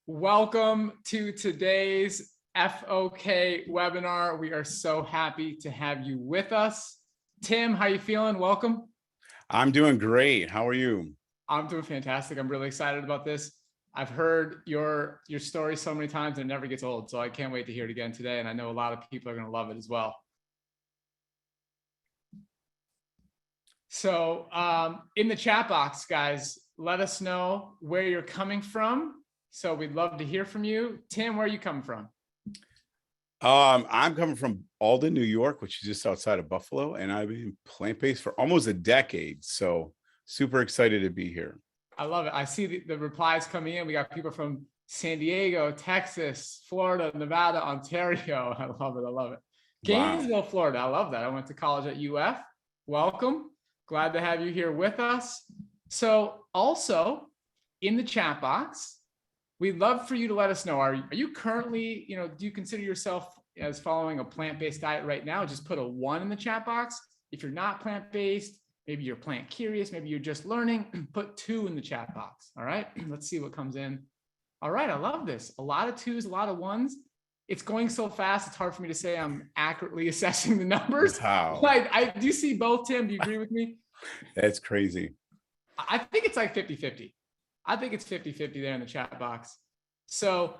Welcome to today's FOK webinar. We are so happy to have you with us. Tim, how you feeling? Welcome. I'm doing great. How are you? I'm doing fantastic. I'm really excited about this. I've heard your story so many times and it never gets old. So I can't wait to hear it again today. And I know a lot of people are going to love it as well. So in the chat box, guys, let us know where you're coming from. So we'd love to hear from you. Tim, where are you coming from? I'm coming from Alden, New York, which is just outside of Buffalo, and I've been plant-based for almost a decade. So super excited to be here. I love it. I see the replies coming in. We got people from San Diego, Texas, Florida, Nevada, Ontario. I love it. I love it. Gainesville, wow. Florida. I love that. I went to college at UF. Welcome. Glad to have you here with us. So also in the chat box, we'd love for you to let us know, are you currently, do you consider yourself as following a plant-based diet right now? Just put a 1 in the chat box. If you're not plant-based, maybe you're plant curious, maybe you're just learning, put 2 in the chat box. All right, let's see what comes in. All right, I love this. A lot of 2s, a lot of 1s. It's going so fast, it's hard for me to say I'm accurately assessing the numbers. Wow. I do see both, Tim. Do you agree with me? That's crazy. I think it's like 50-50. I think it's 50-50 there in the chat box. So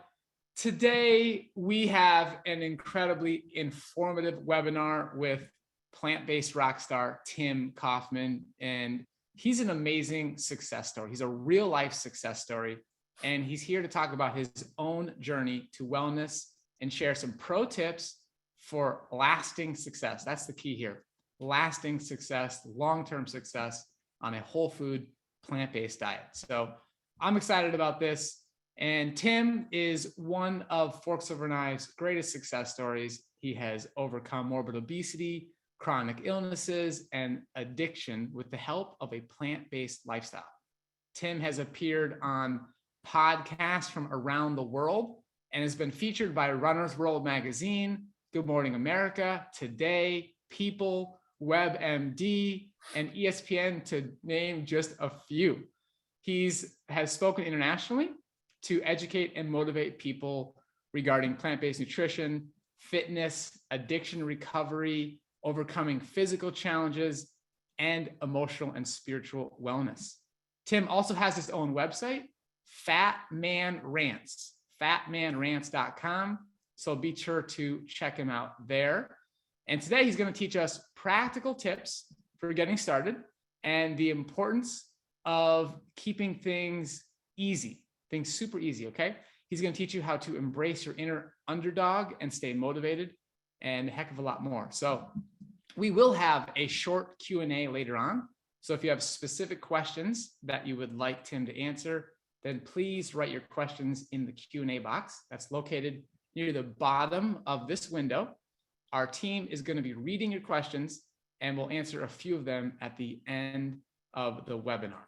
today we have an incredibly informative webinar with plant-based rock star Tim Kaufman, and he's an amazing success story. He's a real life success story, and he's here to talk about his own journey to wellness and share some pro tips for lasting success. That's the key here. Lasting success, long-term success on a whole food plant-based diet. So I'm excited about this. And Tim is one of Forks Over Knives' greatest success stories. He has overcome morbid obesity, chronic illnesses, and addiction with the help of a plant-based lifestyle. Tim has appeared on podcasts from around the world and has been featured by Runner's World Magazine, Good Morning America, Today, People, WebMD, and ESPN, to name just a few. Has spoken internationally to educate and motivate people regarding plant-based nutrition, fitness, addiction recovery, overcoming physical challenges, and emotional and spiritual wellness. Tim also has his own website, FatManRants, FatManRants.com. So be sure to check him out there. And today he's going to teach us practical tips for getting started and the importance of keeping things easy, things super easy, okay? He's going to teach you how to embrace your inner underdog and stay motivated, and a heck of a lot more. So we will have a short Q&A later on. So if you have specific questions that you would like Tim to answer, then please write your questions in the Q&A box that's located near the bottom of this window. Our team is going to be reading your questions, and we'll answer a few of them at the end of the webinar.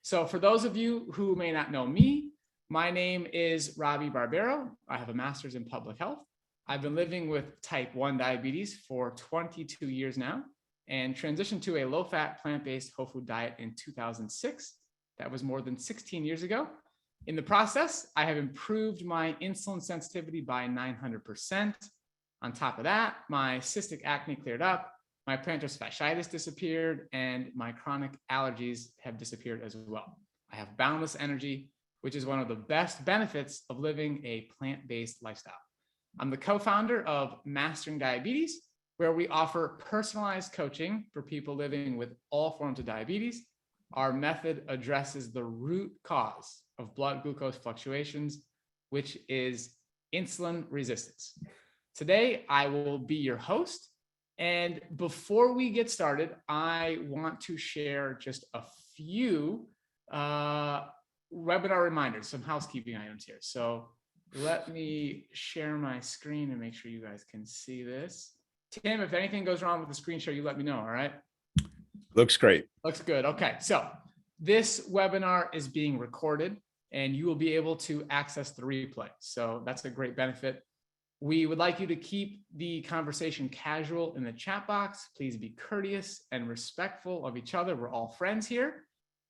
So for those of you who may not know me, my name is Robbie Barbero. I have a master's in public health. I've been living with type 1 diabetes for 22 years now and transitioned to a low-fat, plant-based whole food diet in 2006. That was more than 16 years ago. In the process, I have improved my insulin sensitivity by 900%. On top of that, my cystic acne cleared up, my plantar fasciitis disappeared, and my chronic allergies have disappeared as well. I have boundless energy, which is one of the best benefits of living a plant-based lifestyle. I'm the co-founder of Mastering Diabetes, where we offer personalized coaching for people living with all forms of diabetes. Our method addresses the root cause of blood glucose fluctuations, which is insulin resistance. Today, I will be your host. And before we get started, I want to share just a few webinar reminders, some housekeeping items here. So let me share my screen and make sure you guys can see this. Tim, if anything goes wrong with the screen share, you let me know, all right? Looks great. Looks good. Okay, so this webinar is being recorded and you will be able to access the replay. So that's a great benefit. We would like you to keep the conversation casual in the chat box. Please be courteous and respectful of each other. We're all friends here.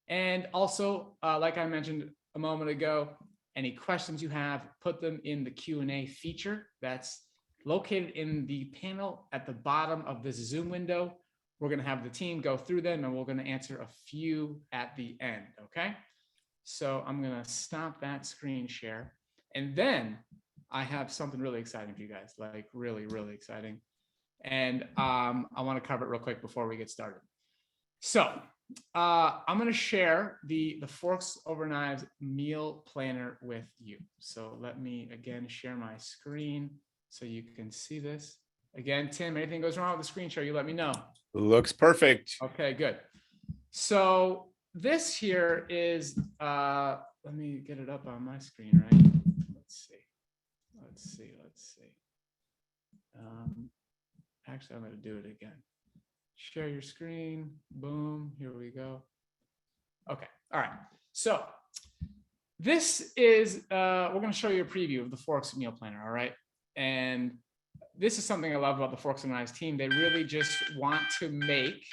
And also, like I mentioned a moment ago, Any questions you have, put them in the Q&A feature that's located in the panel at the bottom of this Zoom window. We're going to have the team go through them and we're going to answer a few at the end. Okay. So I'm going to stop that screen share. And then I have something really exciting for you guys, like really, really exciting. And I want to cover it real quick before we get started. So I'm going to share the Forks Over Knives meal planner with you. So let me again share my screen so you can see this. Again, Tim, anything goes wrong with the screen share, you let me know. Looks perfect. Okay, good. So this here is, let me get it up on my screen, right? Let's see. Actually, I'm going to do it again. Share your screen. Boom. Here we go. Okay. All right. So this is, we're going to show you a preview of the Forks meal planner. All right. And this is something I love about the Forks and Knives team. They really just want to make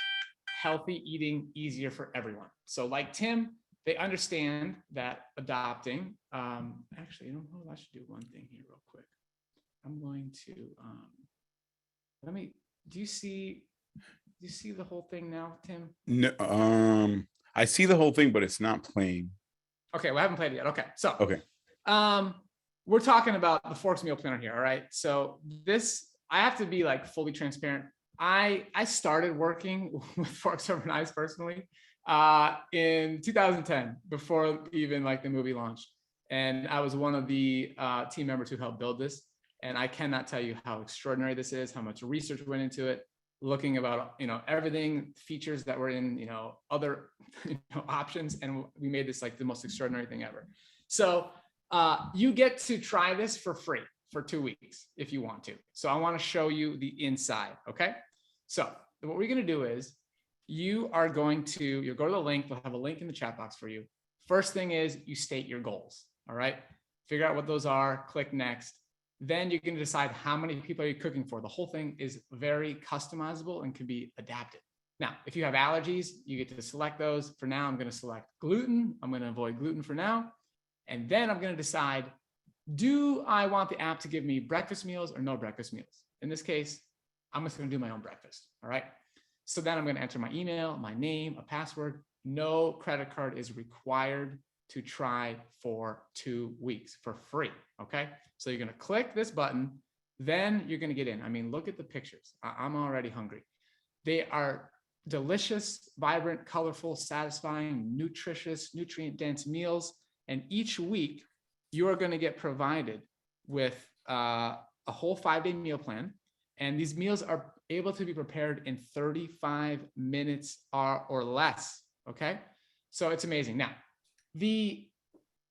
healthy eating easier for everyone. So like Tim, they understand that adopting, actually, you know, I should do one thing here real quick. I'm going to, do you see the whole thing now, Tim? No, I see the whole thing, but it's not playing. Okay, well, I haven't played it yet. Okay, so okay. We're talking about the Forks meal planner here. All right, so this, I have to be like fully transparent. I started working with Forks Over Knives personally in 2010, before even like the movie launched, and I was one of the team members who helped build this. And I cannot tell you how extraordinary this is, how much research went into it, looking about, you know, everything, features that were in, you know, other options. And we made this like the most extraordinary thing ever. So you get to try this for free for 2 weeks if you want to. So I want to show you the inside. Okay. So what we're going to do is you'll go to the link. We'll have a link in the chat box for you. First thing is you state your goals. All right. Figure out what those are, click next. Then you can decide how many people are you cooking for. The whole thing is very customizable and can be adapted. Now, if you have allergies, you get to select those. For now, I'm going to select gluten. I'm going to avoid gluten for now. And then I'm going to decide, do I want the app to give me breakfast meals or no breakfast meals? In this case, I'm just going to do my own breakfast. All right. So then I'm going to enter my email, my name, a password. No credit card is required to try for 2 weeks for free. Okay. So you're going to click this button, then you're going to get in. I mean, look at the pictures. I'm already hungry. They are delicious, vibrant, colorful, satisfying, nutritious, nutrient-dense meals. And each week you are going to get provided with a whole 5-day meal plan. And these meals are able to be prepared in 35 minutes or less. Okay. So it's amazing. Now, the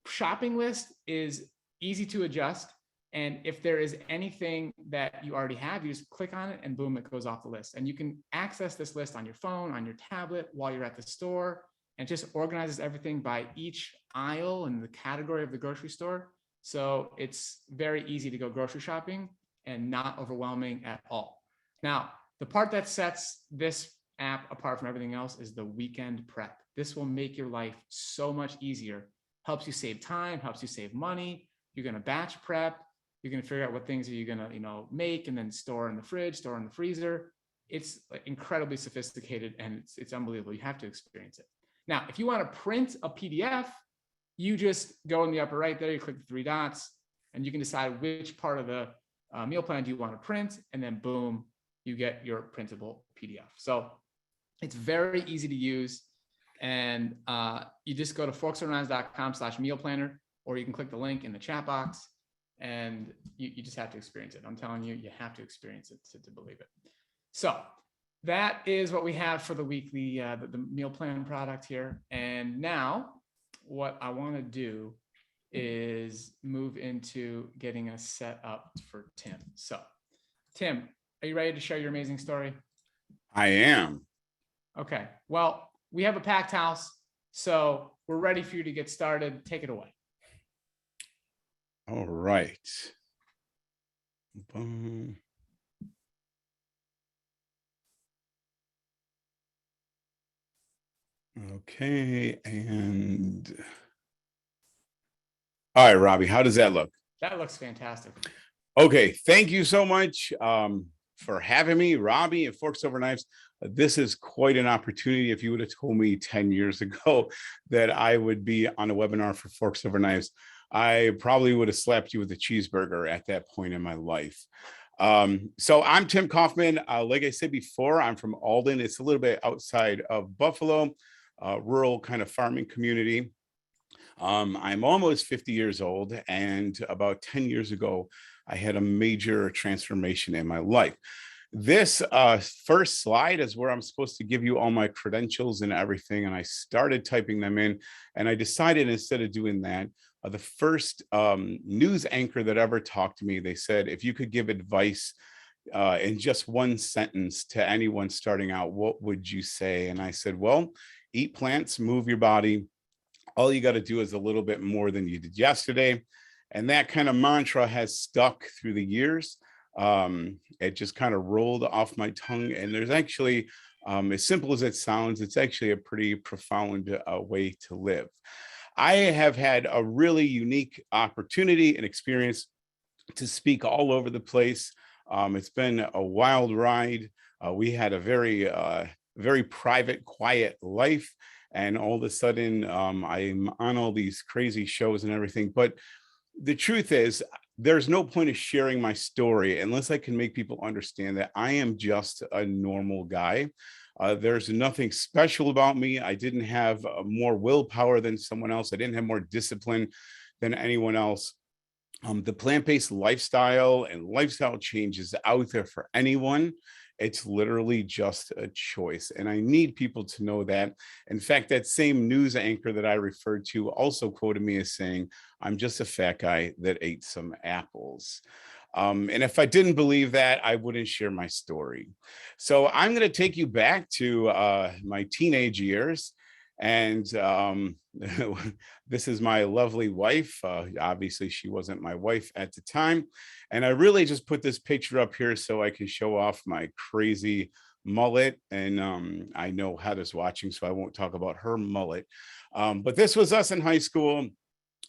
shopping list is easy to adjust. And if there is anything that you already have, you just click on it and boom, it goes off the list. And you can access this list on your phone, on your tablet while you're at the store, and just organizes everything by each aisle and the category of the grocery store. So it's very easy to go grocery shopping and not overwhelming at all. Now, the part that sets this app apart from everything else is the weekend prep. This will make your life so much easier. Helps you save time, helps you save money. You're going to batch prep. You're going to figure out what things are you going to, make and then store in the fridge, store in the freezer. It's like incredibly sophisticated and it's unbelievable. You have to experience it. Now, if you want to print a PDF, you just go in the upper right there, you click the 3 dots, and you can decide which part of the meal plan do you want to print, and then boom, you get your printable PDF. So it's very easy to use. And you just go to forksoverknives.com/meal planner, or you can click the link in the chat box. And you just have to experience it. I'm telling you, you have to experience it to believe it. So that is what we have for the weekly, the meal plan product here. And now what I want to do is move into getting us set up for Tim. So Tim, are you ready to share your amazing story? I am. Okay. Well, we have a packed house, so we're ready for you to get started. Take it away. All right. Boom. Okay, and All right, Robbie, how does that look? That looks fantastic. Okay, thank you so much for having me, Robbie and Forks Over Knives. This is quite an opportunity. If you would have told me 10 years ago that I would be on a webinar for Forks Over Knives, I probably would have slapped you with a cheeseburger at that point in my life. So I'm Tim Kaufman. Like I said before, I'm from Alden. It's a little bit outside of Buffalo, rural kind of farming community. I'm almost 50 years old, and about 10 years ago, I had a major transformation in my life. This first slide is where I'm supposed to give you all my credentials and everything, and I started typing them in, and I decided instead of doing that, the first news anchor that ever talked to me, they said, if you could give advice in just one sentence to anyone starting out, what would you say? And I said, well, eat plants, move your body. All you got to do is a little bit more than you did yesterday. And that kind of mantra has stuck through the years. It just kind of rolled off my tongue. And there's actually, as simple as it sounds, it's actually a pretty profound way to live. I have had a really unique opportunity and experience to speak all over the place. It's been a wild ride. We had a very private, quiet life. And all of a sudden, I'm on all these crazy shows and everything. But the truth is, there's no point of sharing my story unless I can make people understand that I am just a normal guy. There's nothing special about me. I didn't have more willpower than someone else. I didn't have more discipline than anyone else. The plant-based lifestyle and lifestyle change is out there for anyone. It's literally just a choice. And I need people to know that. In fact, that same news anchor that I referred to also quoted me as saying, I'm just a fat guy that ate some apples. And if I didn't believe that, I wouldn't share my story. So I'm going to take you back to my teenage years. And this is my lovely wife. Obviously, she wasn't my wife at the time. And I really just put this picture up here so I can show off my crazy mullet. And I know Heather's watching, so I won't talk about her mullet. But this was us in high school,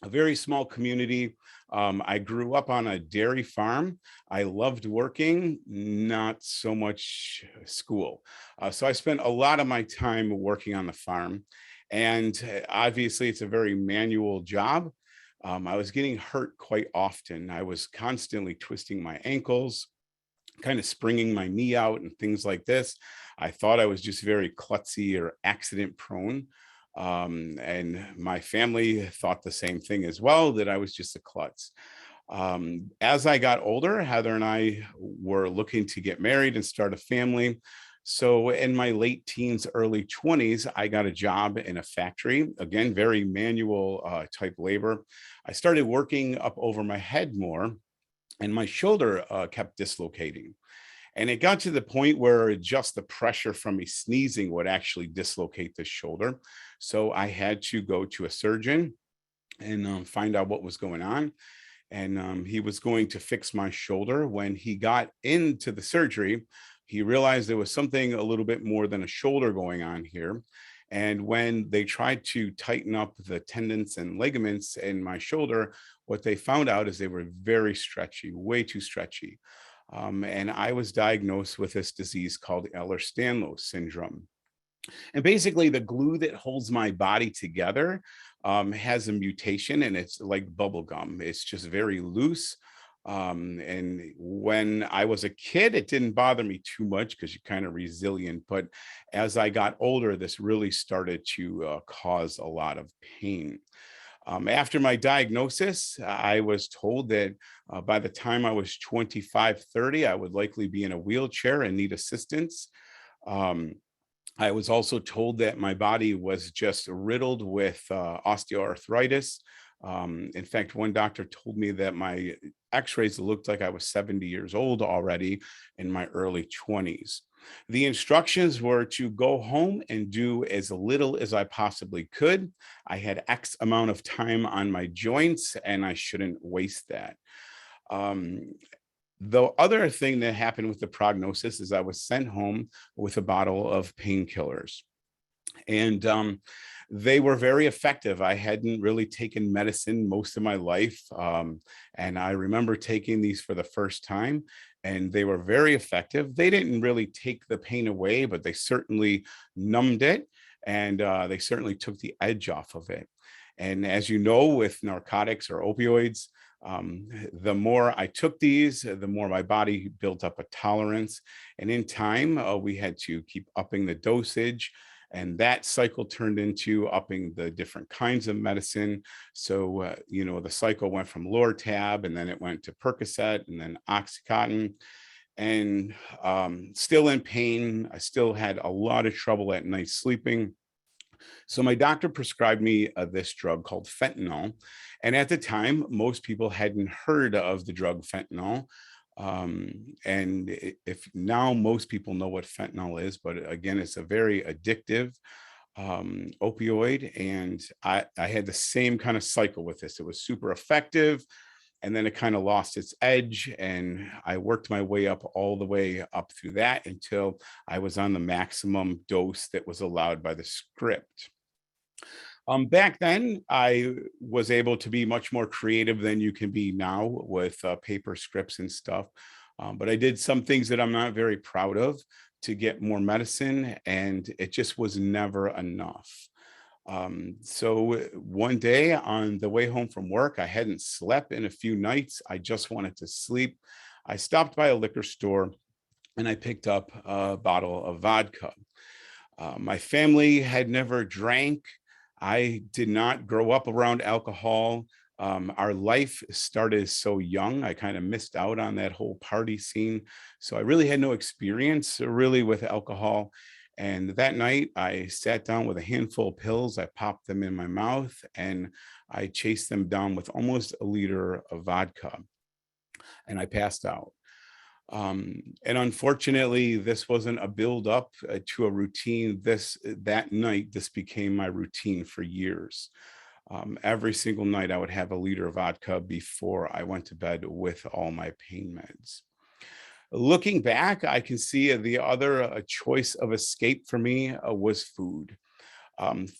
a very small community. I grew up on a dairy farm. I loved working, not so much school. So I spent a lot of my time working on the farm. And obviously, it's a very manual job. I was getting hurt quite often. I was constantly twisting my ankles, kind of springing my knee out and things like this. I thought I was just very klutzy or accident prone. And my family thought the same thing as well, that I was just a klutz. As I got older, Heather and I were looking to get married and start a family. So in my late teens, early 20s, I got a job in a factory, again, very manual type labor. I started working up over my head more, and my shoulder kept dislocating. And it got to the point where just the pressure from me sneezing would actually dislocate the shoulder. So I had to go to a surgeon and find out what was going on. And he was going to fix my shoulder. When he got into the surgery, he realized there was something a little bit more than a shoulder going on here. And when they tried to tighten up the tendons and ligaments in my shoulder, what they found out is they were very stretchy, way too stretchy. And I was diagnosed with this disease called Ehlers-Danlos Syndrome. And basically, the glue that holds my body together has a mutation, and it's like bubble gum. It's just very loose. And when I was a kid, it didn't bother me too much because you're kind of resilient. But as I got older, this really started to cause a lot of pain. After my diagnosis, I was told that by the time I was 25, 30, I would likely be in a wheelchair and need assistance. I was also told that my body was just riddled with osteoarthritis. In fact, one doctor told me that my x-rays looked like I was 70 years old already in my early 20s. The instructions were to go home and do as little as I possibly could. I had X amount of time on my joints, and I shouldn't waste that. The other thing that happened with the prognosis is I was sent home with a bottle of painkillers. And they were very effective. I hadn't really taken medicine most of my life. And I remember taking these for the first time, and they were very effective. They didn't really take the pain away, but they certainly numbed it, and they certainly took the edge off of it. And as you know, with narcotics or opioids, the more I took these, the more my body built up a tolerance. And in time, we had to keep upping the dosage. And that cycle turned into upping the different kinds of medicine. So, the cycle went from Lortab, and then it went to Percocet, and then Oxycontin. And still in pain. I still had a lot of trouble at night sleeping. So my doctor prescribed me this drug called fentanyl. And at the time, most people hadn't heard of the drug fentanyl. And if now most people know what fentanyl is, but again, it's a very addictive opioid. And I had the same kind of cycle with this. It was super effective. And then it kind of lost its edge. And I worked my way up all the way up through that until I was on the maximum dose that was allowed by the script. Back then, I was able to be much more creative than you can be now with paper scripts and stuff. But I did some things that I'm not very proud of to get more medicine, and it just was never enough. So one day on the way home from work, I hadn't slept in a few nights. I just wanted to sleep. I stopped by a liquor store and I picked up a bottle of vodka. My family had never drank. I did not grow up around alcohol. Our life started so young. I kind of missed out on that whole party scene. So I really had no experience really with alcohol. And that night I sat down with a handful of pills. I popped them in my mouth and I chased them down with almost a liter of vodka, and I passed out. And unfortunately, this wasn't a build up to a routine. That night, this became my routine for years. Every single night I would have a liter of vodka before I went to bed with all my pain meds. Looking back, I can see the other choice of escape for me was food.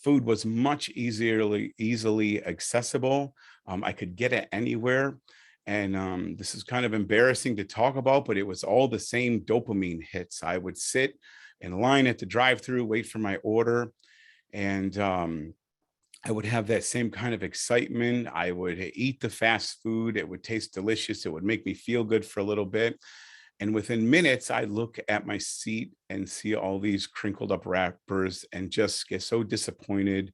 Food was much easily accessible. I could get it anywhere. And this is kind of embarrassing to talk about, but it was all the same dopamine hits. I would sit in line at the drive-through, wait for my order, and I would have that same kind of excitement. I would eat the fast food. It would taste delicious. It would make me feel good for a little bit. And within minutes, I look at my seat and see all these crinkled up wrappers and just get so disappointed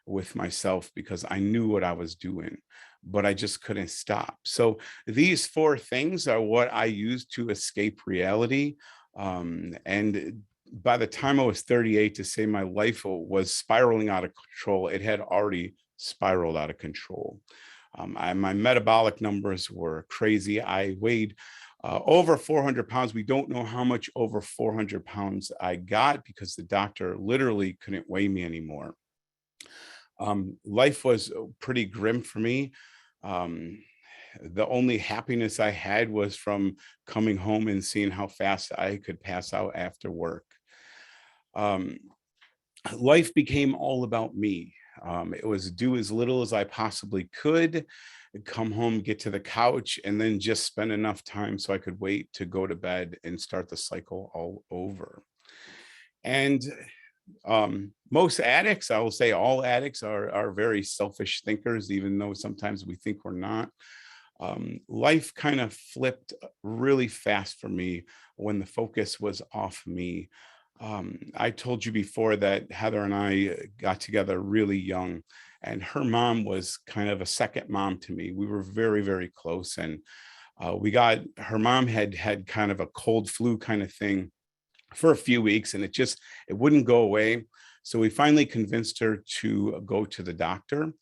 with myself because I knew what I was doing, but I just couldn't stop. So these four things are what I used to escape reality. And by the time I was 38, to say my life was spiraling out of control, it had already spiraled out of control. My metabolic numbers were crazy. I weighed over 400 pounds. We don't know how much over 400 pounds I got because the doctor literally couldn't weigh me anymore. Life was pretty grim for me. The only happiness I had was from coming home and seeing how fast I could pass out after work. Life became all about me. It was do as little as I possibly could, come home, get to the couch, and then just spend enough time so I could wait to go to bed and start the cycle all over. And most addicts, I will say all addicts are very selfish thinkers, even though sometimes we think we're not. Life kind of flipped really fast for me when the focus was off me. I told you before that Heather and I got together really young, and her mom was kind of a second mom to me. We were very, very close, and her mom had kind of a cold flu kind of thing for a few weeks, and it wouldn't go away. So we finally convinced her to go to the doctor,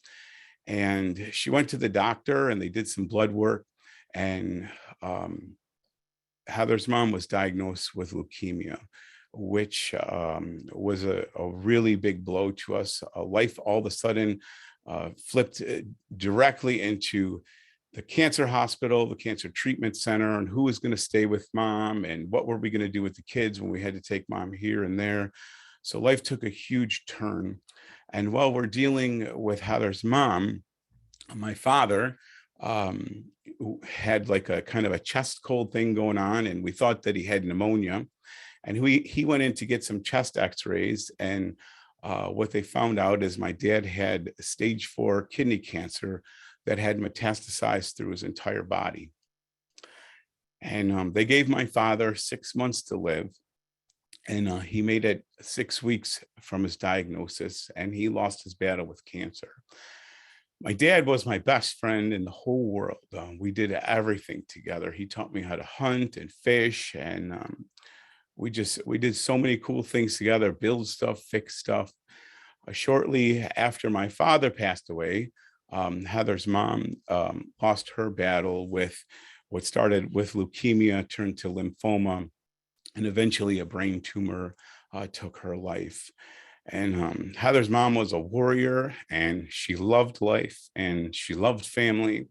and she went to the doctor and they did some blood work, and Heather's mom was diagnosed with leukemia, which was a really big blow to us. Life all of a sudden flipped directly into the cancer hospital, the cancer treatment center, and who was going to stay with mom and what were we going to do with the kids when we had to take mom here and there. So life took a huge turn. And while we're dealing with Heather's mom, my father had like a kind of a chest cold thing going on, and we thought that he had pneumonia. And he went in to get some chest x-rays, and what they found out is my dad had stage 4 kidney cancer that had metastasized through his entire body. And they gave my father 6 months to live. And he made it 6 weeks from his diagnosis, and he lost his battle with cancer. My dad was my best friend in the whole world. We did everything together. He taught me how to hunt and fish, and we did so many cool things together, build stuff, fix stuff. Shortly after my father passed away, Heather's mom lost her battle with what started with leukemia, turned to lymphoma, and eventually a brain tumor took her life. And Heather's mom was a warrior, and she loved life, and she loved family.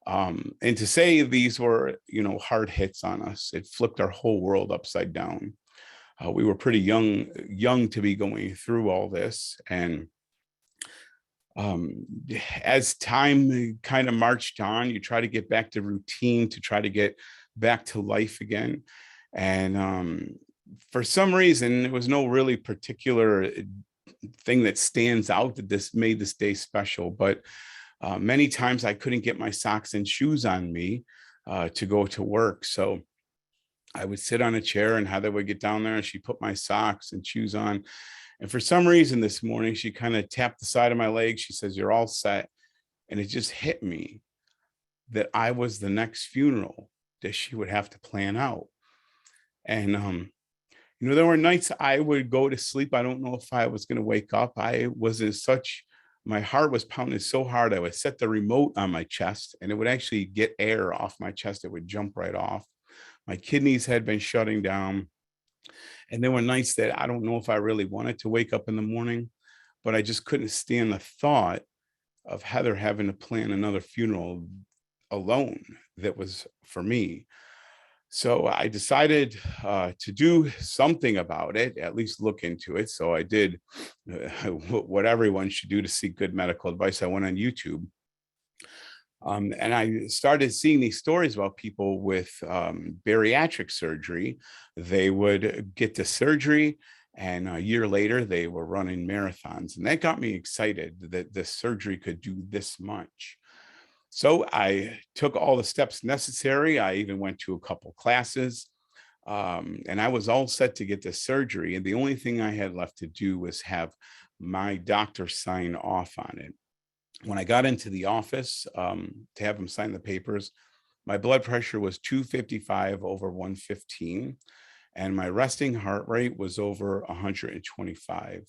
And to say these were, hard hits on us, it flipped our whole world upside down. We were pretty young to be going through all this. And as time kind of marched on, you try to get back to routine, to try to get back to life again. And for some reason, there was no really particular thing that stands out that this made this day special. But many times I couldn't get my socks and shoes on me to go to work. So I would sit on a chair, and Heather would get down there and she put my socks and shoes on. And for some reason this morning, she kind of tapped the side of my leg. She says, "You're all set." And it just hit me that I was the next funeral that she would have to plan out. And there were nights I would go to sleep. I don't know if I was going to wake up. My heart was pounding so hard. I would set the remote on my chest, and it would actually get air off my chest. It would jump right off. My kidneys had been shutting down. And there were nights that I don't know if I really wanted to wake up in the morning, but I just couldn't stand the thought of Heather having to plan another funeral alone that was for me. So I decided to do something about it, at least look into it. So I did what everyone should do to seek good medical advice. I went on YouTube. And I started seeing these stories about people with bariatric surgery. They would get to surgery, and a year later, they were running marathons. And that got me excited that the surgery could do this much. So I took all the steps necessary. I even went to a couple classes, and I was all set to get the surgery. And the only thing I had left to do was have my doctor sign off on it. When I got into the office to have him sign the papers, my blood pressure was 255 over 115, and my resting heart rate was over 125.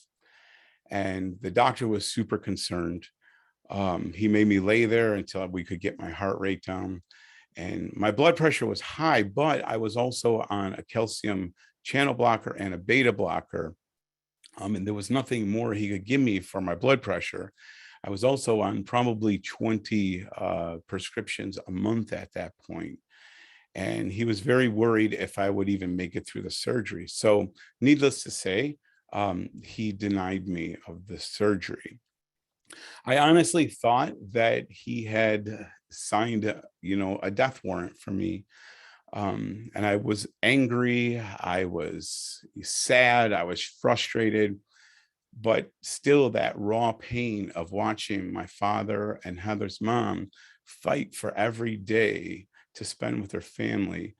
And the doctor was super concerned. He made me lay there until we could get my heart rate down. And my blood pressure was high, but I was also on a calcium channel blocker and a beta blocker. And there was nothing more he could give me for my blood pressure. I was also on probably 20 prescriptions a month at that point. And he was very worried if I would even make it through the surgery. So needless to say, he denied me of the surgery. I honestly thought that he had signed, a death warrant for me. And I was angry. I was sad. I was frustrated. But still, that raw pain of watching my father and Heather's mom fight for every day to spend with their family,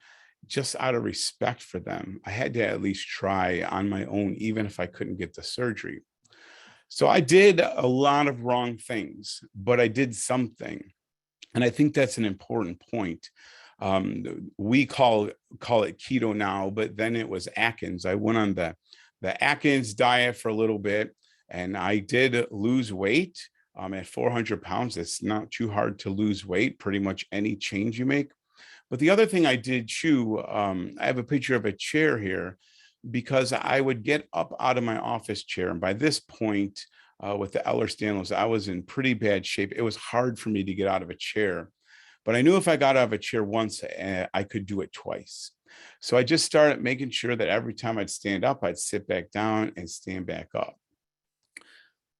just out of respect for them, I had to at least try on my own, even if I couldn't get the surgery. So I did a lot of wrong things, but I did something. And I think that's an important point. We call it keto now, but then it was Atkins. I went on the Atkins diet for a little bit, and I did lose weight. At 400 pounds, it's not too hard to lose weight, pretty much any change you make. But the other thing I did chew, I have a picture of a chair here, because I would get up out of my office chair. And by this point, with the Ehlers-Danlos, I was in pretty bad shape. It was hard for me to get out of a chair. But I knew if I got out of a chair once, I could do it twice. So I just started making sure that every time I'd stand up, I'd sit back down and stand back up.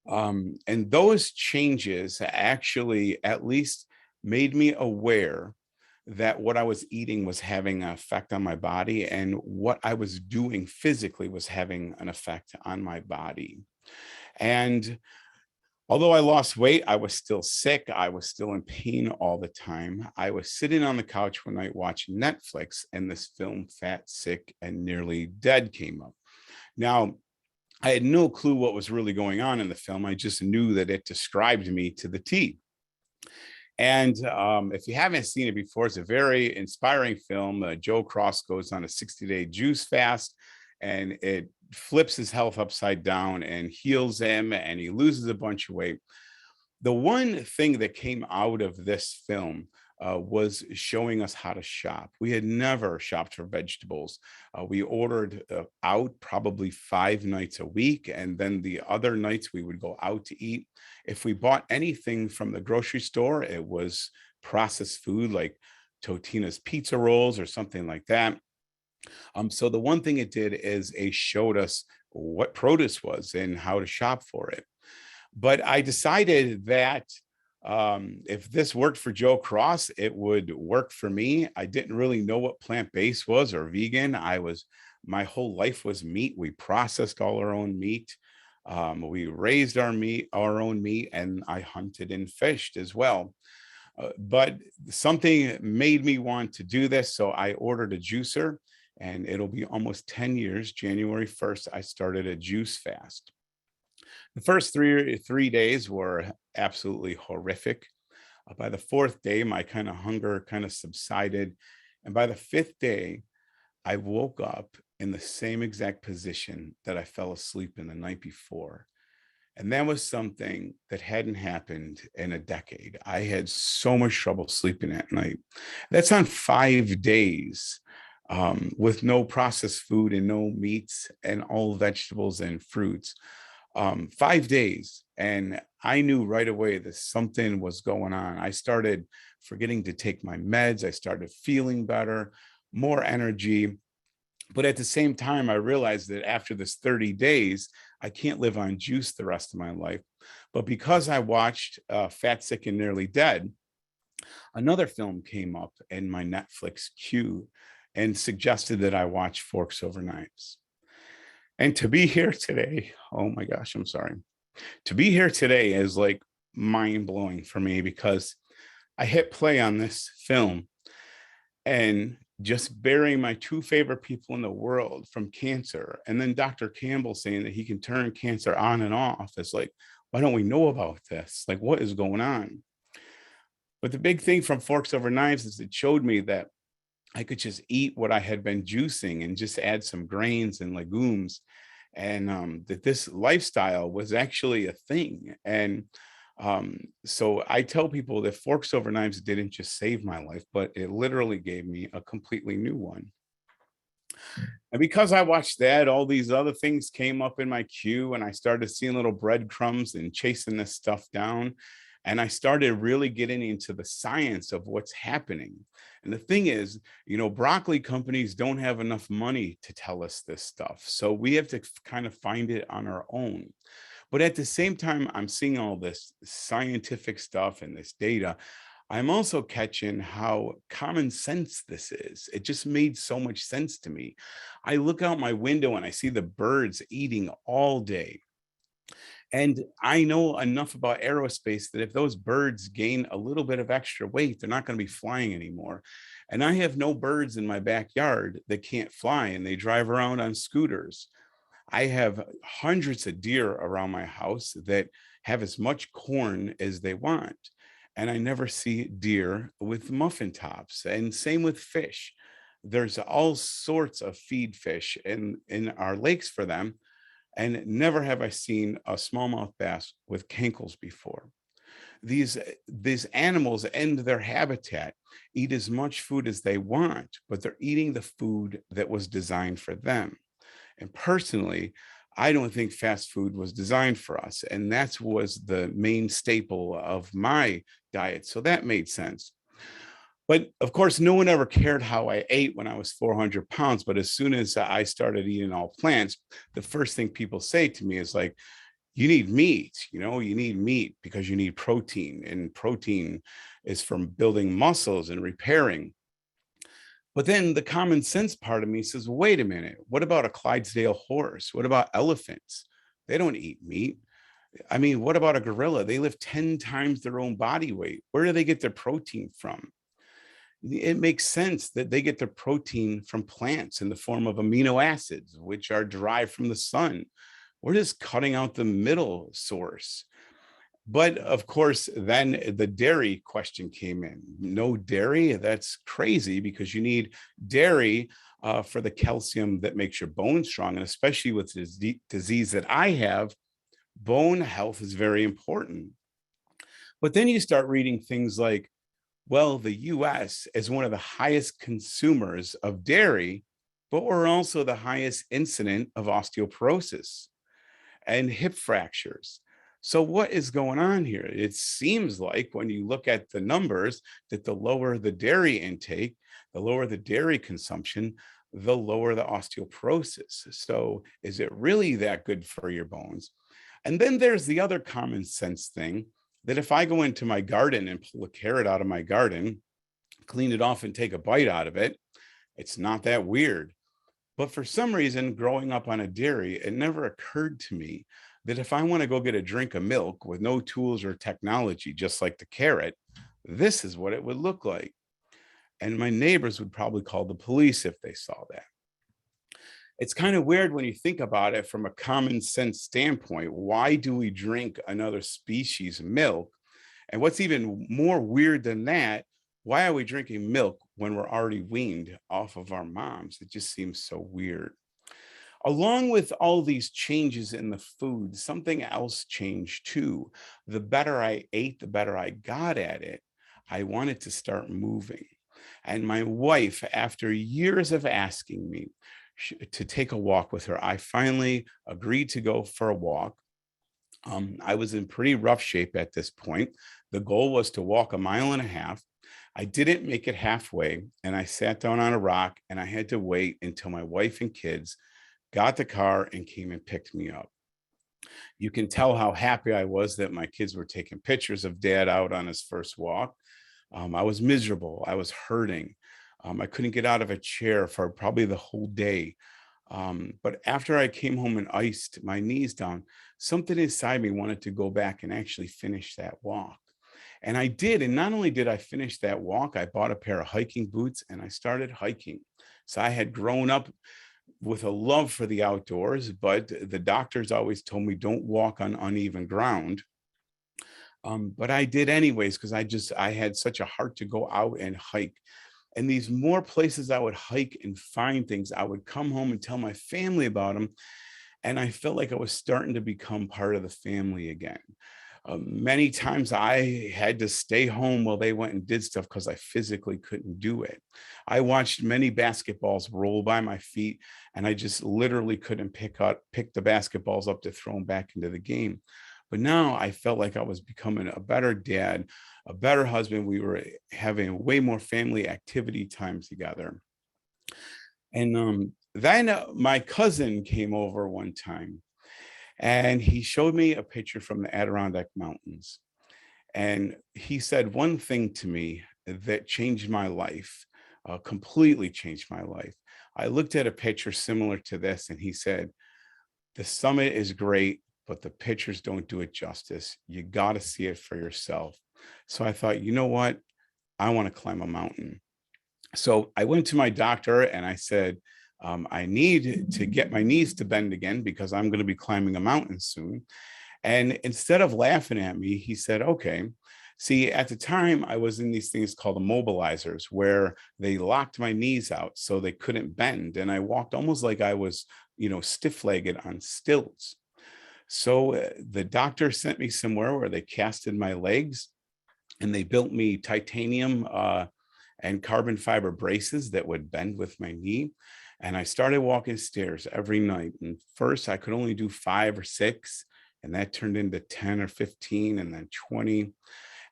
And those changes actually at least made me aware that what I was eating was having an effect on my body, and what I was doing physically was having an effect on my body. And although I lost weight, I was still sick. I was still in pain all the time. I was sitting on the couch one night watching Netflix, and this film, Fat, Sick, and Nearly Dead, came up. Now, I had no clue what was really going on in the film. I just knew that it described me to the T. And if you haven't seen it before, it's a very inspiring film. Joe Cross goes on a 60-day juice fast, and it flips his health upside down and heals him, and he loses a bunch of weight. The one thing that came out of this film was showing us how to shop. We had never shopped for vegetables. We ordered out probably 5 nights a week, and then the other nights we would go out to eat. If we bought anything from the grocery store, it was processed food like Totina's pizza rolls or something like that. So the one thing it did is it showed us what produce was and how to shop for it. But I decided that if this worked for Joe Cross, it would work for me. I didn't really know what plant-based was or vegan. My whole life was meat. We processed all our own meat. We raised our own meat, and I hunted and fished as well. But something made me want to do this, so I ordered a juicer, and it'll be almost 10 years. January 1st, I started a juice fast. The first three days were absolutely horrific. By the fourth day, my kind of hunger kind of subsided. And by the fifth day, I woke up in the same exact position that I fell asleep in the night before. And that was something that hadn't happened in a decade. I had so much trouble sleeping at night. That's on 5 days with no processed food and no meats and all vegetables and fruits. 5 days. And I knew right away that something was going on. I started forgetting to take my meds. I started feeling better, more energy. But at the same time, I realized that after this 30 days, I can't live on juice the rest of my life. But because I watched Fat, Sick, and Nearly Dead, another film came up in my Netflix queue and suggested that I watch Forks Over Knives. And to be here today, oh my gosh, I'm sorry. To be here today is like mind blowing for me, because I hit play on this film, and just burying my 2 favorite people in the world from cancer. And then Dr. Campbell saying that he can turn cancer on and off. It's like, why don't we know about this? Like, what is going on? But the big thing from Forks Over Knives is it showed me that I could just eat what I had been juicing and just add some grains and legumes, and that this lifestyle was actually a thing. And so I tell people that Forks Over Knives didn't just save my life, but it literally gave me a completely new one. And because I watched that, all these other things came up in my queue, and I started seeing little breadcrumbs and chasing this stuff down. And I started really getting into the science of what's happening. And the thing is, broccoli companies don't have enough money to tell us this stuff. So we have to kind of find it on our own. But at the same time, I'm seeing all this scientific stuff and this data. I'm also catching how common sense this is. It just made so much sense to me. I look out my window and I see the birds eating all day. And I know enough about aerospace that if those birds gain a little bit of extra weight, they're not going to be flying anymore. And I have no birds in my backyard that can't fly, and they drive around on scooters. I have hundreds of deer around my house that have as much corn as they want. And I never see deer with muffin tops. And same with fish. There's all sorts of feed fish in our lakes for them. And never have I seen a smallmouth bass with cankles before. These animals end their habitat, eat as much food as they want, but they're eating the food that was designed for them. And personally, I don't think fast food was designed for us. And that was the main staple of my diet. So that made sense. But of course, no one ever cared how I ate when I was 400 pounds. But as soon as I started eating all plants, the first thing people say to me is like, you need meat, you need meat because you need protein, and protein is from building muscles and repairing. But then the common sense part of me says, wait a minute, what about a Clydesdale horse? What about elephants? They don't eat meat. I mean, what about a gorilla? They live 10 times their own body weight. Where do they get their protein from? It makes sense that they get their protein from plants in the form of amino acids, which are derived from the sun. We're just cutting out the middle source. But of course, then the dairy question came in. No dairy? That's crazy, because you need dairy for the calcium that makes your bones strong. And especially with this disease that I have, bone health is very important. But then you start reading things like, well, the US is one of the highest consumers of dairy, but we're also the highest incident of osteoporosis and hip fractures. So what is going on here? It seems like when you look at the numbers that the lower the dairy intake, the lower the dairy consumption, the lower the osteoporosis. So is it really that good for your bones? And then there's the other common sense thing that if I go into my garden and pull a carrot out of my garden, clean it off and take a bite out of it, it's not that weird. But for some reason, growing up on a dairy, it never occurred to me that if I want to go get a drink of milk with no tools or technology, just like the carrot, this is what it would look like. And my neighbors would probably call the police if they saw that. It's kind of weird when you think about it from a common sense standpoint. Why do we drink another species' milk? And what's even more weird than that, why are we drinking milk when we're already weaned off of our moms? It just seems so weird. Along with all these changes in the food, something else changed too. The better I ate, the better I got at it. I wanted to start moving. And my wife, after years of asking me to take a walk with her, I finally agreed to go for a walk. I was in pretty rough shape at this point. The goal was to walk 1.5 miles. I didn't make it halfway, and I sat down on a rock, and I had to wait until my wife and kids got the car and came and picked me up. You can tell how happy I was that my kids were taking pictures of dad out on his first walk. I was miserable. I was hurting. I couldn't get out of a chair for probably the whole day. But after I came home and iced my knees down, something inside me wanted to go back and actually finish that walk. And I did. And not only did I finish that walk, I bought a pair of hiking boots and I started hiking. So I had grown up with a love for the outdoors, but the doctors always told me don't walk on uneven ground. But I did anyways, because I had such a heart to go out and hike. And these more places I would hike and find things, I would come home and tell my family about them. And I felt like I was starting to become part of the family again. Many times I had to stay home while they went and did stuff because I physically couldn't do it. I watched many basketballs roll by my feet, and I just literally couldn't pick the basketballs up to throw them back into the game. But now I felt like I was becoming a better dad, a better husband. We were having way more family activity time together. And then my cousin came over one time, and he showed me a picture from the Adirondack Mountains. And he said one thing to me that changed my life, completely changed my life. I looked at a picture similar to this, and he said, the summit is great, but the pictures don't do it justice. You got to see it for yourself. So I thought, you know what? I want to climb a mountain. So I went to my doctor and I said, I need to get my knees to bend again because I'm going to be climbing a mountain soon. And instead of laughing at me, he said, okay. See, at the time, I was in these things called immobilizers where they locked my knees out so they couldn't bend. And I walked almost like I was, stiff-legged on stilts. So the doctor sent me somewhere where they casted my legs and they built me titanium and carbon fiber braces that would bend with my knee. And I started walking stairs every night. And first I could only do 5 or 6, and that turned into 10 or 15 and then 20.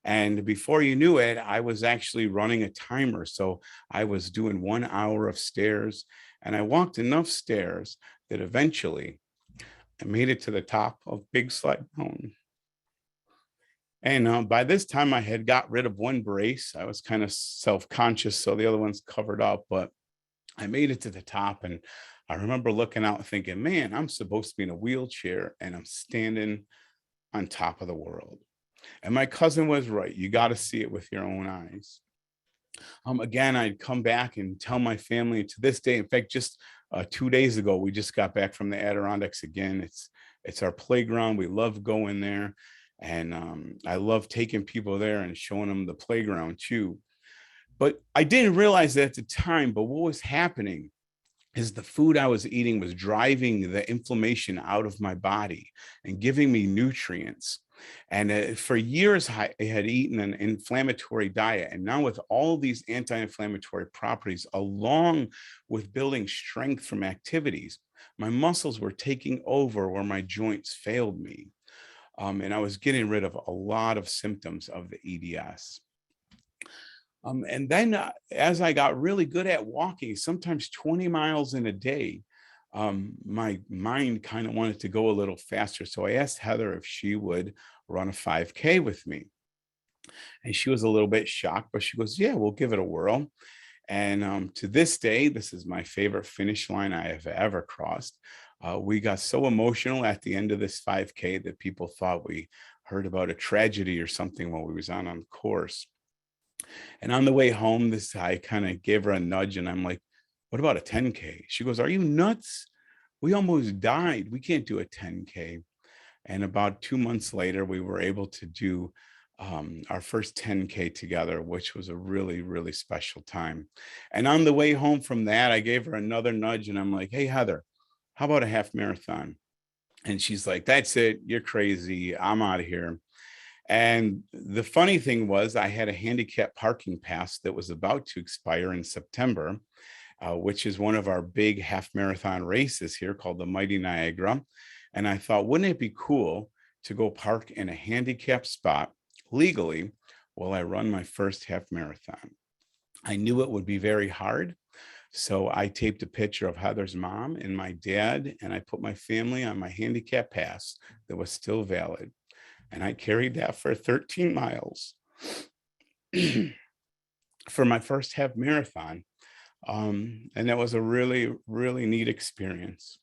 And before you knew it, I was actually running a timer. So I was doing 1 hour of stairs, and I walked enough stairs that eventually I made it to the top of Big Slide Mountain. And by this time, I had got rid of one brace. I was kind of self-conscious, so the other one's covered up, but I made it to the top. And I remember looking out thinking, man, I'm supposed to be in a wheelchair and I'm standing on top of the world. And my cousin was right. You got to see it with your own eyes. Again, I'd come back and tell my family to this day. In fact, just 2 days ago, we just got back from the Adirondacks again. It's our playground. We love going there. And I love taking people there and showing them the playground too. But I didn't realize that at the time, but what was happening is the food I was eating was driving the inflammation out of my body and giving me nutrients. And for years, I had eaten an inflammatory diet. And now with all these anti-inflammatory properties, along with building strength from activities, my muscles were taking over where my joints failed me. And I was getting rid of a lot of symptoms of the EDS. And then as I got really good at walking, sometimes 20 miles in a day, my mind kind of wanted to go a little faster. So I asked Heather if she would run a 5K with me. And she was a little bit shocked, but she goes, yeah, we'll give it a whirl. And to this day, this is my favorite finish line I have ever crossed. We got so emotional at the end of this 5K that people thought we heard about a tragedy or something while we was on the course. And on the way home, I kind of gave her a nudge and I'm like, what about a 10K? She goes, are you nuts? We almost died. We can't do a 10K. And about 2 months later, we were able to do our first 10K together, which was a really, really special time. And on the way home from that, I gave her another nudge and I'm like, hey, Heather, how about a half marathon? And she's like, that's it. You're crazy. I'm out of here. And the funny thing was I had a handicap parking pass that was about to expire in September, which is one of our big half marathon races here called the Mighty Niagara. And I thought, wouldn't it be cool to go park in a handicapped spot legally while I run my first half marathon? I knew it would be very hard. So I taped a picture of Heather's mom and my dad, and I put my family on my handicap pass that was still valid. And I carried that for 13 miles for my first half marathon. And that was a really, really neat experience.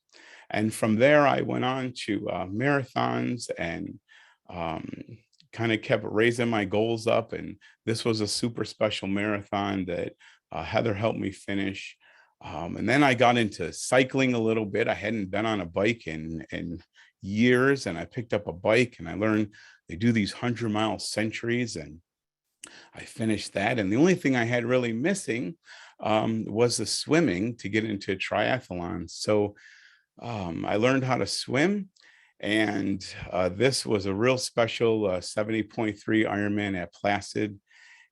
And from there, I went on to marathons and kind of kept raising my goals up. And this was a super special marathon that Heather helped me finish. And then I got into cycling a little bit. I hadn't been on a bike in years, and I picked up a bike and I learned they do these 100-mile centuries, and I finished that. And the only thing I had really missing was the swimming to get into triathlon. So I learned how to swim, and this was a real special 70.3 Ironman at Placid.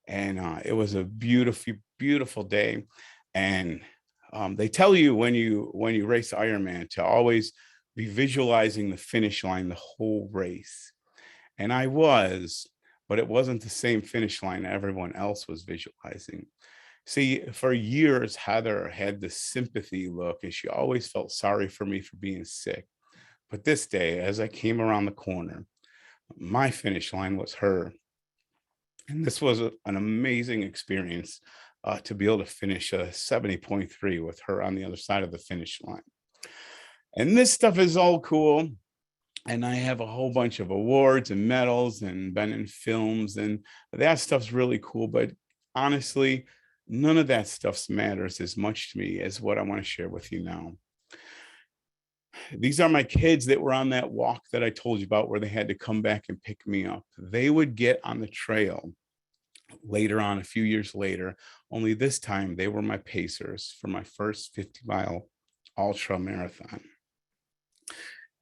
And it was a beautiful, beautiful day. And they tell you when you race Ironman to always be visualizing the finish line the whole race. And I was, but it wasn't the same finish line everyone else was visualizing. See, for years, Heather had this sympathy look, and she always felt sorry for me for being sick. But this day, as I came around the corner, my finish line was her. And this was an amazing experience to be able to finish a 70.3 with her on the other side of the finish line. And this stuff is all cool. And I have a whole bunch of awards and medals and been in films, and that stuff's really cool. But honestly, none of that stuff matters as much to me as what I want to share with you now. These are my kids that were on that walk that I told you about where they had to come back and pick me up. They would get on the trail later on, a few years later, only this time they were my pacers for my first 50-mile ultra marathon.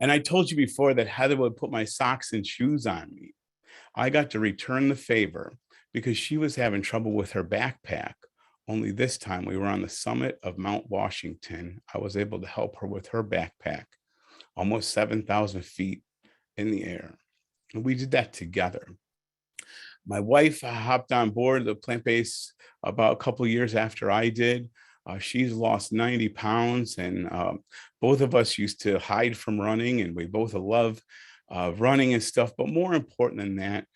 And I told you before that Heather would put my socks and shoes on me. I got to return the favor because she was having trouble with her backpack. Only this time we were on the summit of Mount Washington. I was able to help her with her backpack, almost 7,000 feet in the air. And we did that together. My wife hopped on board the plant-based about a couple of years after I did. She's lost 90 pounds, and both of us used to hide from running, and we both love running and stuff. But more important than that,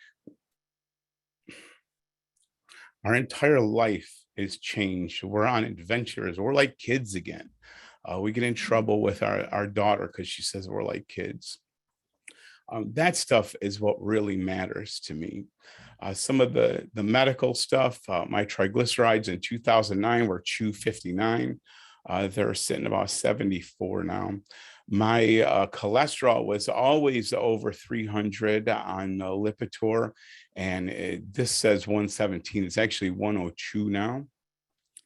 our entire life is changed. We're on adventures. We're like kids again. We get in trouble with our daughter because she says we're like kids. That stuff is what really matters to me. Some of the medical stuff, my triglycerides in 2009 were 259. They're sitting about 74 now. My cholesterol was always over 300 on Lipitor, and this says 117. It's actually 102 now,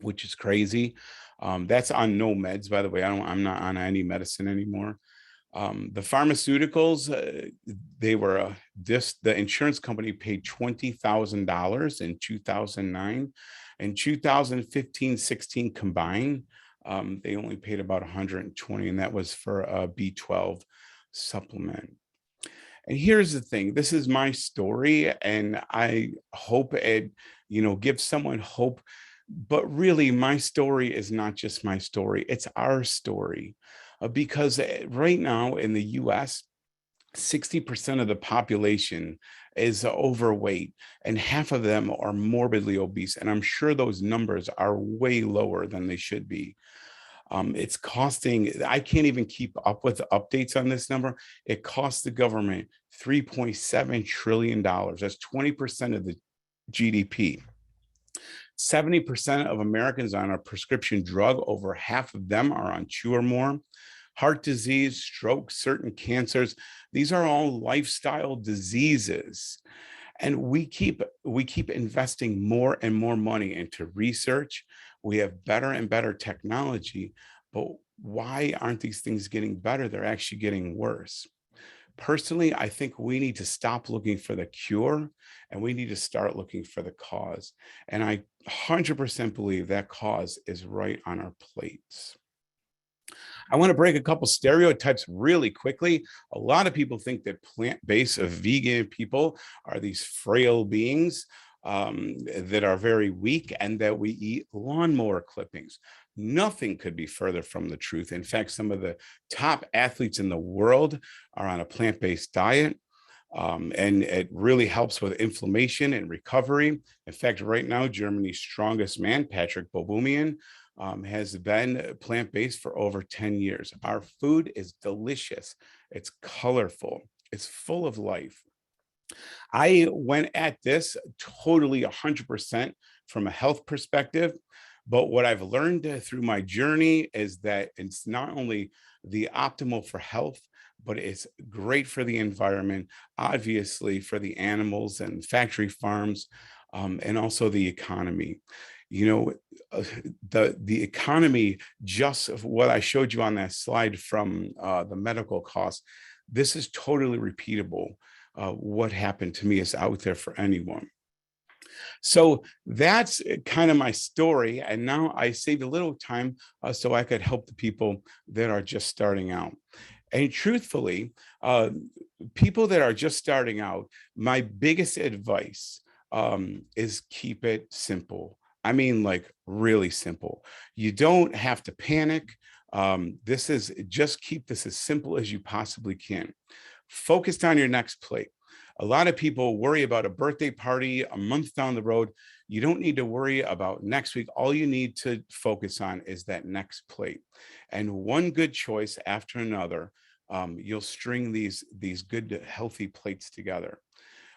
which is crazy. That's on no meds, by the way. I'm not on any medicine anymore. The pharmaceuticals, they were the insurance company paid $20,000 in 2009. In 2015-16 combined, they only paid about 120, and that was for a B12 supplement. And here's the thing, this is my story, and I hope it, gives someone hope. But really, my story is not just my story, it's our story. Because right now in the US, 60% of the population is overweight, and half of them are morbidly obese. And I'm sure those numbers are way lower than they should be. It's costing, I can't even keep up with the updates on this number. It costs the government $3.7 trillion. That's 20% of the GDP. 70% of Americans on a prescription drug, over half of them are on 2 or more. Heart disease, stroke, certain cancers, these are all lifestyle diseases. And we keep investing more and more money into research. We have better and better technology, but why aren't these things getting better? They're actually getting worse. Personally, I think we need to stop looking for the cure, and we need to start looking for the cause. And I 100% believe that cause is right on our plates. I want to break a couple stereotypes really quickly. A lot of people think that plant-based vegan people are these frail beings that are very weak, and that we eat lawnmower clippings. Nothing could be further from the truth. In fact, some of the top athletes in the world are on a plant-based diet. And it really helps with inflammation and recovery. In fact, right now, Germany's strongest man, Patrick Bobumian, has been plant-based for over 10 years. Our food is delicious. It's colorful. It's full of life. I went at this totally 100% from a health perspective. But what I've learned through my journey is that it's not only the optimal for health, but it's great for the environment, obviously for the animals and factory farms, and also the economy. The economy, just of what I showed you on that slide from the medical costs, this is totally repeatable. What happened to me is out there for anyone. So that's kind of my story. And now I saved a little time so I could help the people that are just starting out. And truthfully, people that are just starting out, my biggest advice is keep it simple. I mean, like really simple. You don't have to panic. Just keep this as simple as you possibly can. Focused on your next plate. A lot of people worry about a birthday party a month down the road. You don't need to worry about next week. All you need to focus on is that next plate. And one good choice after another, you'll string these good, healthy plates together.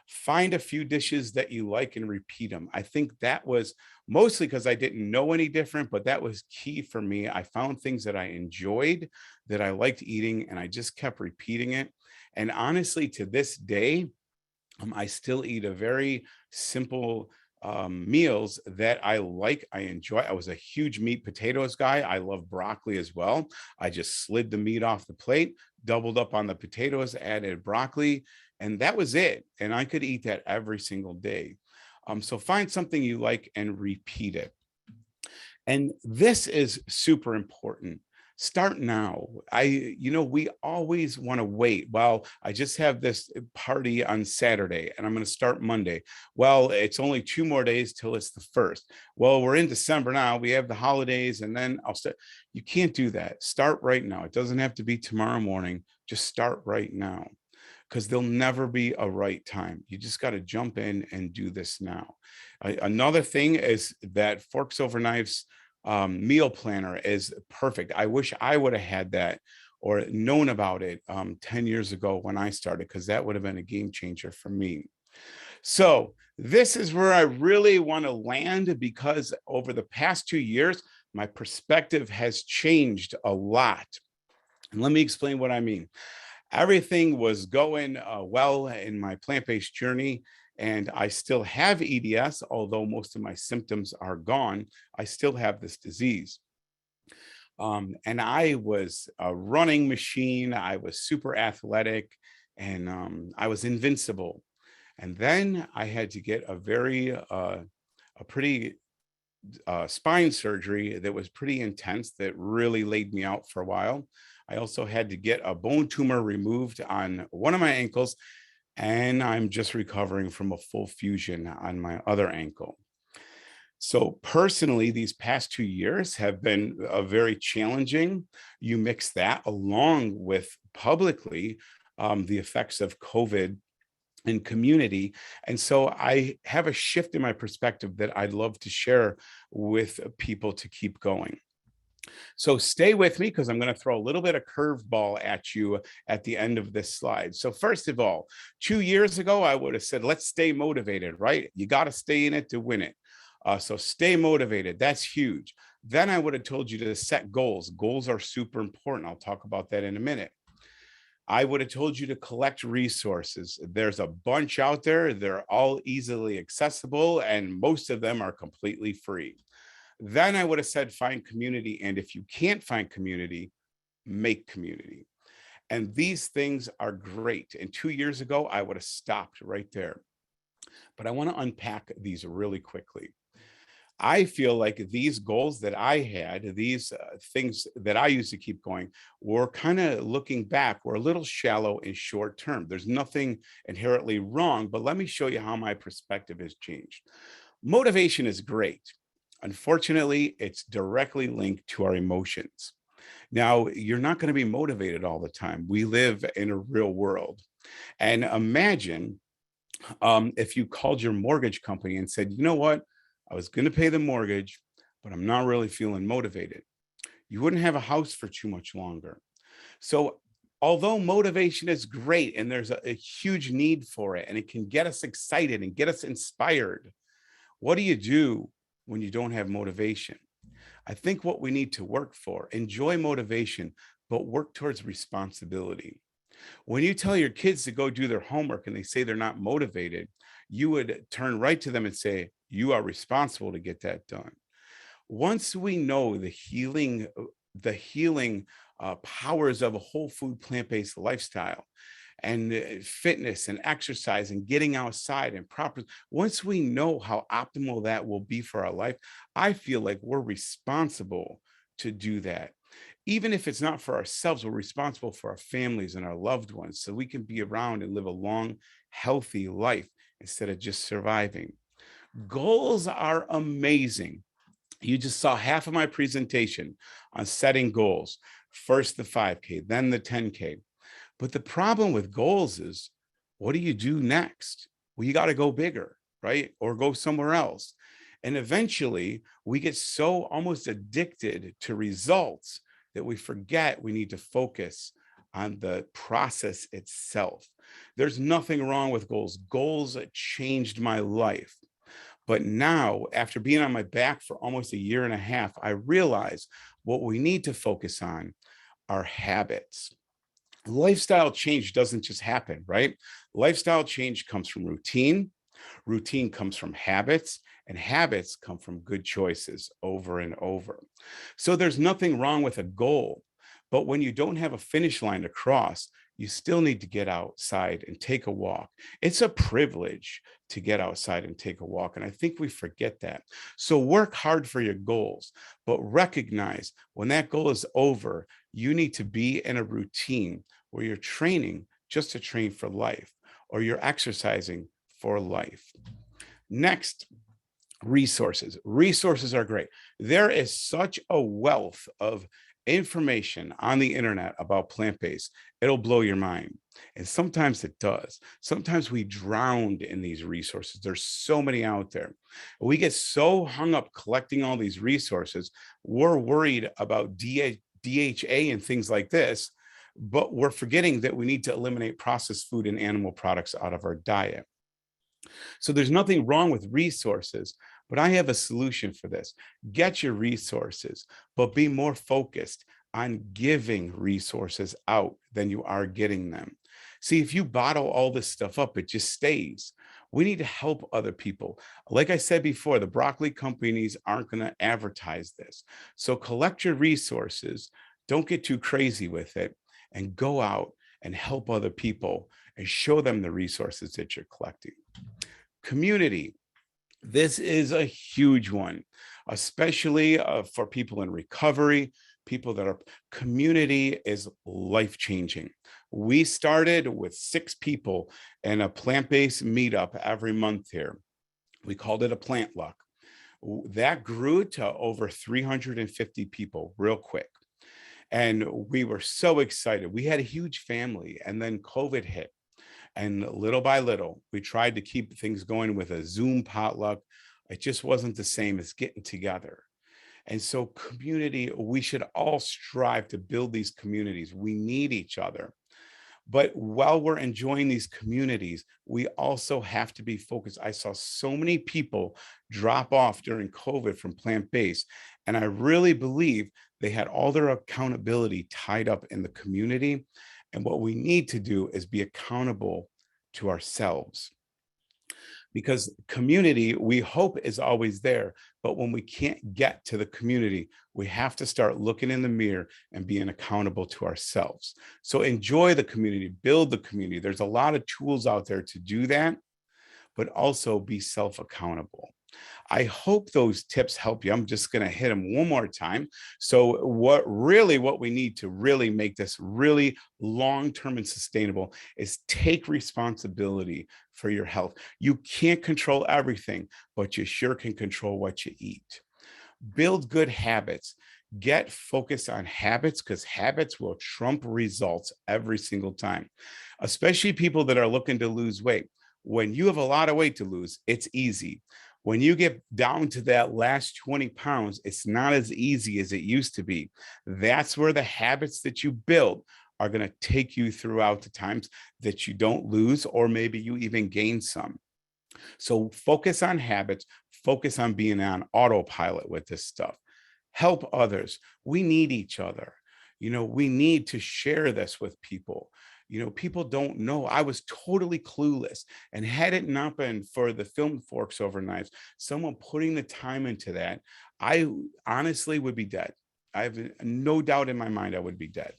Find a few dishes that you like and repeat them. I think that was mostly because I didn't know any different, but that was key for me. I found things that I enjoyed, that I liked eating, and I just kept repeating it. And honestly, to this day, I still eat a very simple meals that I like, I enjoy. I was a huge meat potatoes guy. I love broccoli as well. I just slid the meat off the plate, doubled up on the potatoes, added broccoli, and that was it. And I could eat that every single day. So find something you like and repeat it. And this is super important. Start now. We always want to wait. Well, I just have this party on Saturday and I'm going to start Monday. Well, it's only 2 more days till it's the first. Well, we're in December now. We have the holidays and then I'll start. You can't do that. Start right now. It doesn't have to be tomorrow morning. Just start right now, because there'll never be a right time. You just got to jump in and do this now. Another thing is that Forks Over Knives meal planner is perfect. I wish I would have had that or known about it 10 years ago when I started, because that would have been a game changer for me. So this is where I really want to land, because over the past 2 years, my perspective has changed a lot. And let me explain what I mean. Everything was going well in my plant-based journey, and I still have EDS, although most of my symptoms are gone. I still have this disease. And I was a running machine. I was super athletic, and I was invincible. And then I had to get a pretty spine surgery that was pretty intense, that really laid me out for a while. I also had to get a bone tumor removed on one of my ankles, and I'm just recovering from a full fusion on my other ankle. So personally, these past 2 years have been very challenging. You mix that along with publicly the effects of COVID and community. And so I have a shift in my perspective that I'd love to share with people to keep going. So stay with me, because I'm going to throw a little bit of curveball at you at the end of this slide. So first of all, 2 years ago, I would have said, let's stay motivated, right? You got to stay in it to win it. So stay motivated. That's huge. Then I would have told you to set goals. Goals are super important. I'll talk about that in a minute. I would have told you to collect resources. There's a bunch out there. They're all easily accessible, and most of them are completely free. Then I would have said, find community. And if you can't find community, make community. And these things are great. And 2 years ago, I would have stopped right there. But I want to unpack these really quickly. I feel like these goals that I had, these things that I used to keep going, were kind of, looking back, were a little shallow and short term. There's nothing inherently wrong, but let me show you how my perspective has changed. Motivation is great. Unfortunately, it's directly linked to our emotions. Now, you're not going to be motivated all the time. We live in a real world. And imagine if you called your mortgage company and said, you know what? I was going to pay the mortgage, but I'm not really feeling motivated. You wouldn't have a house for too much longer. So although motivation is great and there's a huge need for it, and it can get us excited and get us inspired, what do you do when you don't have motivation? I think what we need to work for, enjoy motivation, but work towards responsibility. When you tell your kids to go do their homework and they say they're not motivated, you would turn right to them and say, you are responsible to get that done. Once we know the healing powers of a whole food, plant-based lifestyle, and fitness and exercise and getting outside and proper, once we know how optimal that will be for our life, I feel like we're responsible to do that. Even if it's not for ourselves, we're responsible for our families and our loved ones, so we can be around and live a long, healthy life instead of just surviving. Goals are amazing. You just saw half of my presentation on setting goals. First the 5K, then the 10K. But the problem with goals is, what do you do next? Well, you got to go bigger, right? Or go somewhere else. And eventually we get so almost addicted to results that we forget we need to focus on the process itself. There's nothing wrong with goals. Goals changed my life. But now, after being on my back for almost a year and a half, I realize what we need to focus on are habits. Lifestyle change doesn't just happen, right? Lifestyle change comes from routine. Routine comes from habits, and habits come from good choices over and over. So there's nothing wrong with a goal, but when you don't have a finish line to cross, you still need to get outside and take a walk. It's a privilege to get outside and take a walk. And I think we forget that. So work hard for your goals, but recognize when that goal is over, you need to be in a routine where you're training just to train for life, or you're exercising for life. Next, resources. Resources are great. There is such a wealth of information on the internet about plant-based. It'll blow your mind. And sometimes it does. Sometimes we drown in these resources. There's so many out there. We get so hung up collecting all these resources. We're worried about DHA and things like this, but we're forgetting that we need to eliminate processed food and animal products out of our diet. So there's nothing wrong with resources, but I have a solution for this. Get your resources, but be more focused on giving resources out than you are getting them. See, if you bottle all this stuff up, it just stays. We need to help other people. Like I said before, the broccoli companies aren't going to advertise this. So collect your resources, don't get too crazy with it, and go out and help other people and show them the resources that you're collecting. Community. This is a huge one, especially for people in recovery, people that are, community is life-changing. We started with 6 people in a plant-based meetup every month here. We called it a plant luck. That grew to over 350 people real quick. And we were so excited. We had a huge family, and then COVID hit. And little by little, we tried to keep things going with a Zoom potluck. It just wasn't the same as getting together. And so community, we should all strive to build these communities. We need each other. But while we're enjoying these communities, we also have to be focused. I saw so many people drop off during COVID from plant-based, and I really believe they had all their accountability tied up in the community. And what we need to do is be accountable to ourselves. Because community, we hope, is always there. But when we can't get to the community, we have to start looking in the mirror and being accountable to ourselves. So enjoy the community, build the community. There's a lot of tools out there to do that, but also be self-accountable. I hope those tips help you. I'm just going to hit them one more time. So what we need to really make this really long-term and sustainable is take responsibility for your health. You can't control everything, but you sure can control what you eat. Build good habits. Get focused on habits, because habits will trump results every single time, especially people that are looking to lose weight. When you have a lot of weight to lose, it's easy. When you get down to that last 20 pounds, it's not as easy as it used to be. That's where the habits that you build are going to take you throughout the times that you don't lose, or maybe you even gain some. So focus on habits, focus on being on autopilot with this stuff. Help others. We need each other. We need to share this with people. People don't know. I was totally clueless. And had it not been for the film Forks Over Knives, someone putting the time into that, I honestly would be dead. I have no doubt in my mind I would be dead.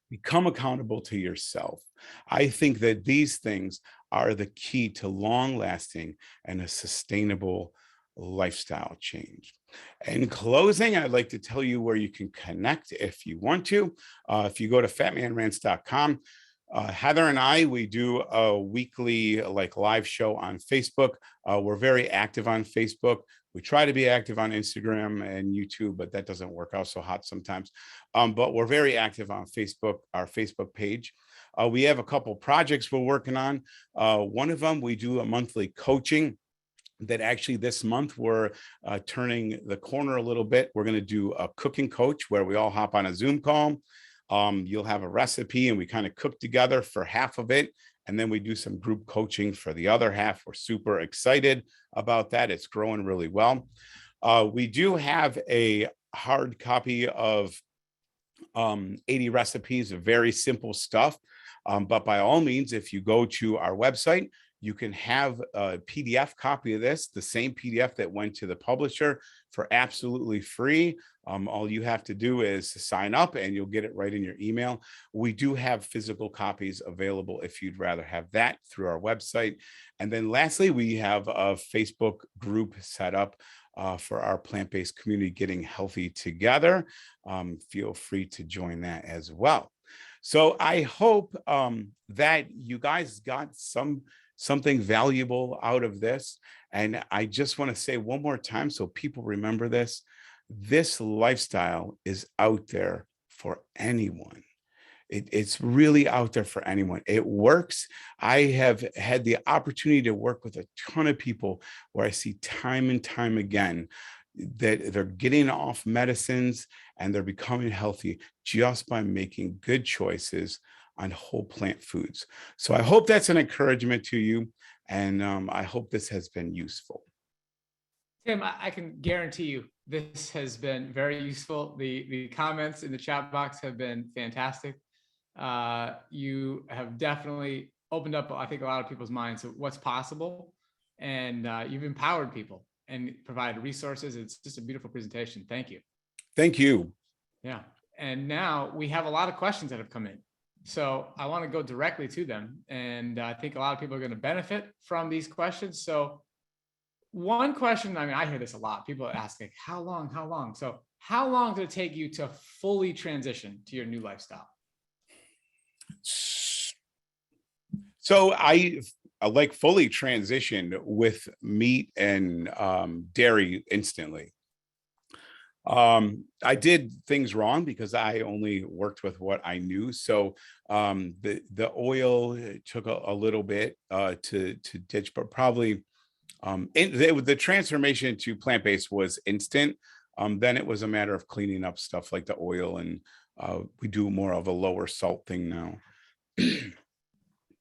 Become accountable to yourself. I think that these things are the key to long-lasting and a sustainable lifestyle change. In closing, I'd like to tell you where you can connect if you want to. If you go to FatManRants.com, Heather and I, we do a weekly live show on Facebook. We're very active on Facebook. We try to be active on Instagram and YouTube, but that doesn't work out so hot sometimes. But we're very active on Facebook, our Facebook page. We have a couple projects we're working on. One of them, we do a monthly coaching that actually this month we're turning the corner a little bit. We're going to do a cooking coach where we all hop on a Zoom call. You'll have a recipe and we kind of cook together for half of it. And then we do some group coaching for the other half. We're super excited about that. It's growing really well. We do have a hard copy of 80 recipes of very simple stuff. But by all means, if you go to our website, You can have a PDF copy of this, the same PDF that went to the publisher, for absolutely free. All you have to do is sign up and you'll get it right in your email. We do have physical copies available if you'd rather have that through our website. And then lastly, we have a Facebook group set up for our plant-based community getting healthy together. Feel free to join that as well. So I hope that you guys got something valuable out of this. And I just want to say one more time so people remember this. This lifestyle is out there for anyone. It's really out there for anyone. It works. I have had the opportunity to work with a ton of people where I see time and time again that they're getting off medicines and they're becoming healthy just by making good choices on whole plant foods. So I hope that's an encouragement to you. And I hope this has been useful. Tim, I can guarantee you this has been very useful. The comments in the chat box have been fantastic. You have definitely opened up, I think, a lot of people's minds of what's possible, and you've empowered people and provided resources. It's just a beautiful presentation. Thank you. Thank you. Yeah. And now we have a lot of questions that have come in. So I want to go directly to them. And I think a lot of people are going to benefit from these questions. So one question, I mean, I hear this a lot. People ask, like, how long? So how long did it take you to fully transition to your new lifestyle? So I like fully transitioned with meat and dairy instantly. I did things wrong because I only worked with what I knew. So the oil took a little bit to ditch, but probably the transformation to plant-based was instant. Then it was a matter of cleaning up stuff like the oil, and we do more of a lower salt thing now.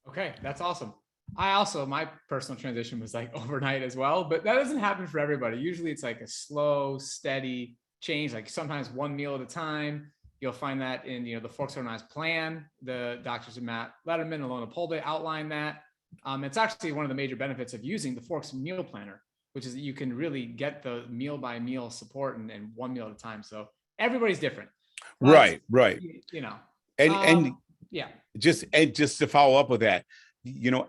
Okay, that's awesome. My personal transition was like overnight as well, but that doesn't happen for everybody. Usually it's like a slow, steady change, like sometimes one meal at a time. You'll find that in, the Forks Over Knives plan. The doctors of Matt Letterman and Alona Polde outline that. It's actually one of the major benefits of using the Forks meal planner, which is that you can really get the meal by meal support and one meal at a time. So everybody's different. But, right. And yeah. Just to follow up with that,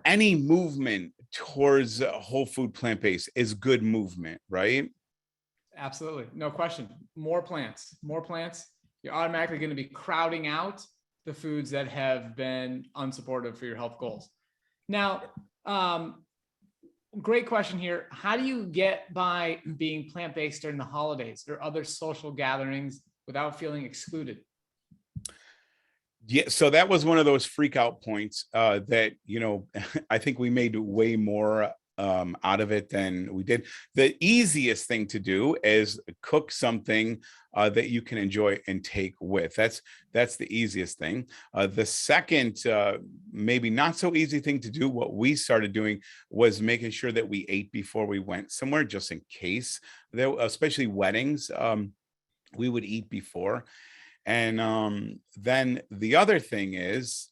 any movement towards whole food plant-based is good movement, right? Absolutely. No question. More plants, you're automatically going to be crowding out the foods that have been unsupportive for your health goals. Now, great question here. How do you get by being plant-based during the holidays or other social gatherings without feeling excluded? Yeah, so that was one of those freak out points that, I think we made way more out of it than we did. The easiest thing to do is cook something that you can enjoy and take with. That's the easiest thing. The second, maybe not so easy thing to do, what we started doing was making sure that we ate before we went somewhere, just in case, especially weddings, we would eat before. And then the other thing is,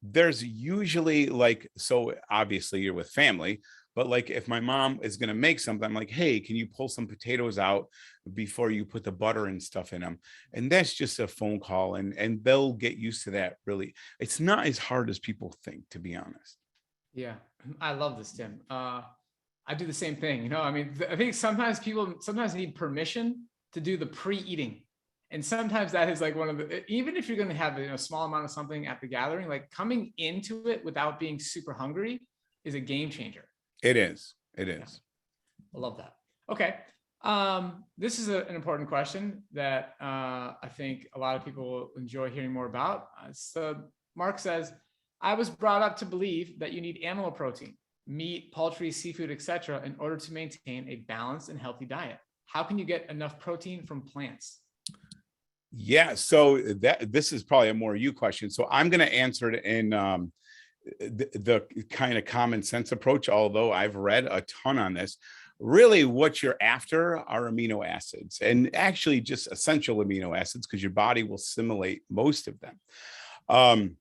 there's usually so obviously you're with family, but like if my mom is going to make something, I'm like, hey, can you pull some potatoes out before you put the butter and stuff in them? And that's just a phone call, and they'll get used to that. Really, it's not as hard as people think, to be honest. Yeah, I love this, Tim. I do the same thing. I think sometimes people need permission to do the pre-eating. And sometimes that is like one of the, even if you're going to have a small amount of something at the gathering, like coming into it without being super hungry is a game changer. It is. Yeah. I love that. Okay. This is an important question that I think a lot of people will enjoy hearing more about. So Mark says, I was brought up to believe that you need animal protein, meat, poultry, seafood, etc., in order to maintain a balanced and healthy diet. How can you get enough protein from plants? Yeah, so this is probably a more you question. So I'm going to answer it in the kind of common sense approach, although I've read a ton on this. Really, what you're after are amino acids, and actually just essential amino acids, because your body will assimilate most of them.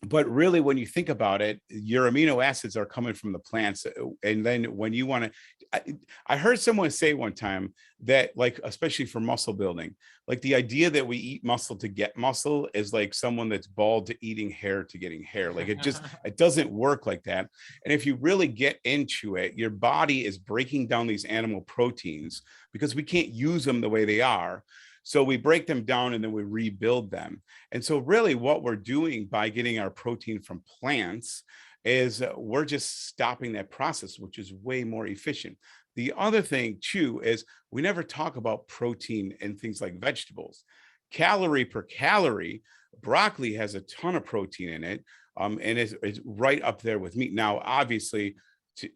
But really, when you think about it, your amino acids are coming from the plants. And then when you want to, I heard someone say one time that, like, especially for muscle building, like the idea that we eat muscle to get muscle is like someone that's bald to eating hair to getting hair. Like it doesn't work like that. And if you really get into it, your body is breaking down these animal proteins because we can't use them the way they are. So we break them down and then we rebuild them. And so really what we're doing by getting our protein from plants is we're just stopping that process, which is way more efficient. The other thing too is we never talk about protein in things like vegetables. Calorie per calorie, broccoli has a ton of protein in it, and it's right up there with meat. Now, obviously,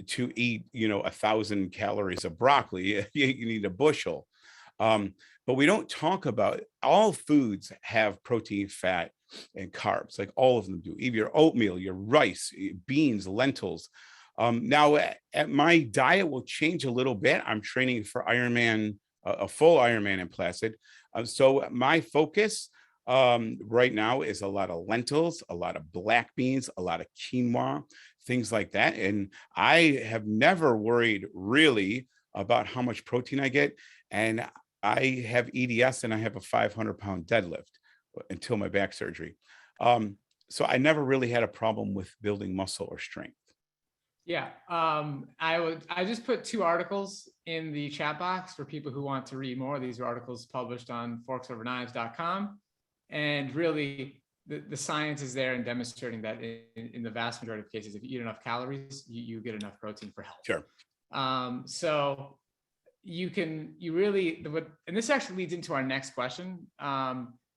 to eat 1,000 calories of broccoli, you need a bushel. But we don't talk about all foods have protein, fat, and carbs, like all of them do. Even your oatmeal, your rice, beans, lentils. Now, my diet will change a little bit. I'm training for Ironman, a full Ironman in Placid. So my focus right now is a lot of lentils, a lot of black beans, a lot of quinoa, things like that. And I have never worried really about how much protein I get. And I have EDS and I have a 500-pound deadlift until my back surgery. So I never really had a problem with building muscle or strength. Yeah. I just put 2 articles in the chat box for people who want to read more. These are articles published on forksoverknives.com. And really the science is there and demonstrating that in the vast majority of cases, if you eat enough calories, you get enough protein for health. Sure. So and this actually leads into our next question,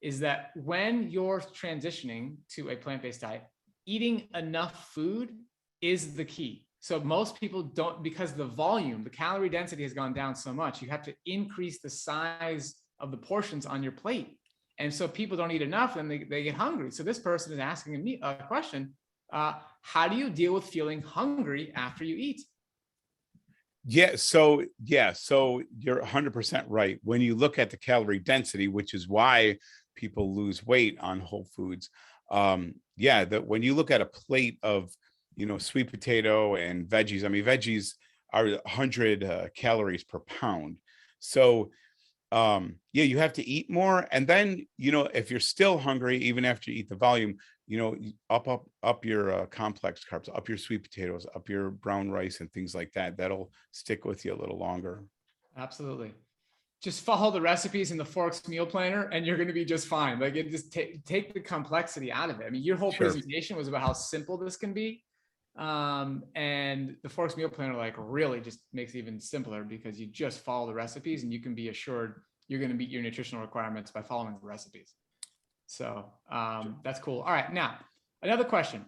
is that when you're transitioning to a plant-based diet, eating enough food is the key. So most people don't, because the calorie density has gone down so much, you have to increase the size of the portions on your plate. And so people don't eat enough and they get hungry. So this person is asking me a question, how do you deal with feeling hungry after you eat? So you're 100% right. When you look at the calorie density, which is why people lose weight on whole foods, that when you look at a plate of sweet potato and veggies, I mean veggies are 100 calories per pound. So you have to eat more. And then if you're still hungry even after you eat the volume, up your complex carbs, up your sweet potatoes, up your brown rice and things like that. That'll stick with you a little longer. Absolutely. Just follow the recipes in the Forks meal planner and you're going to be just fine. Like it just take the complexity out of it. I mean, your whole presentation was about how simple this can be. And the Forks meal planner really just makes it even simpler because you just follow the recipes and you can be assured you're going to meet your nutritional requirements by following the recipes. So that's cool. All right. Now, another question.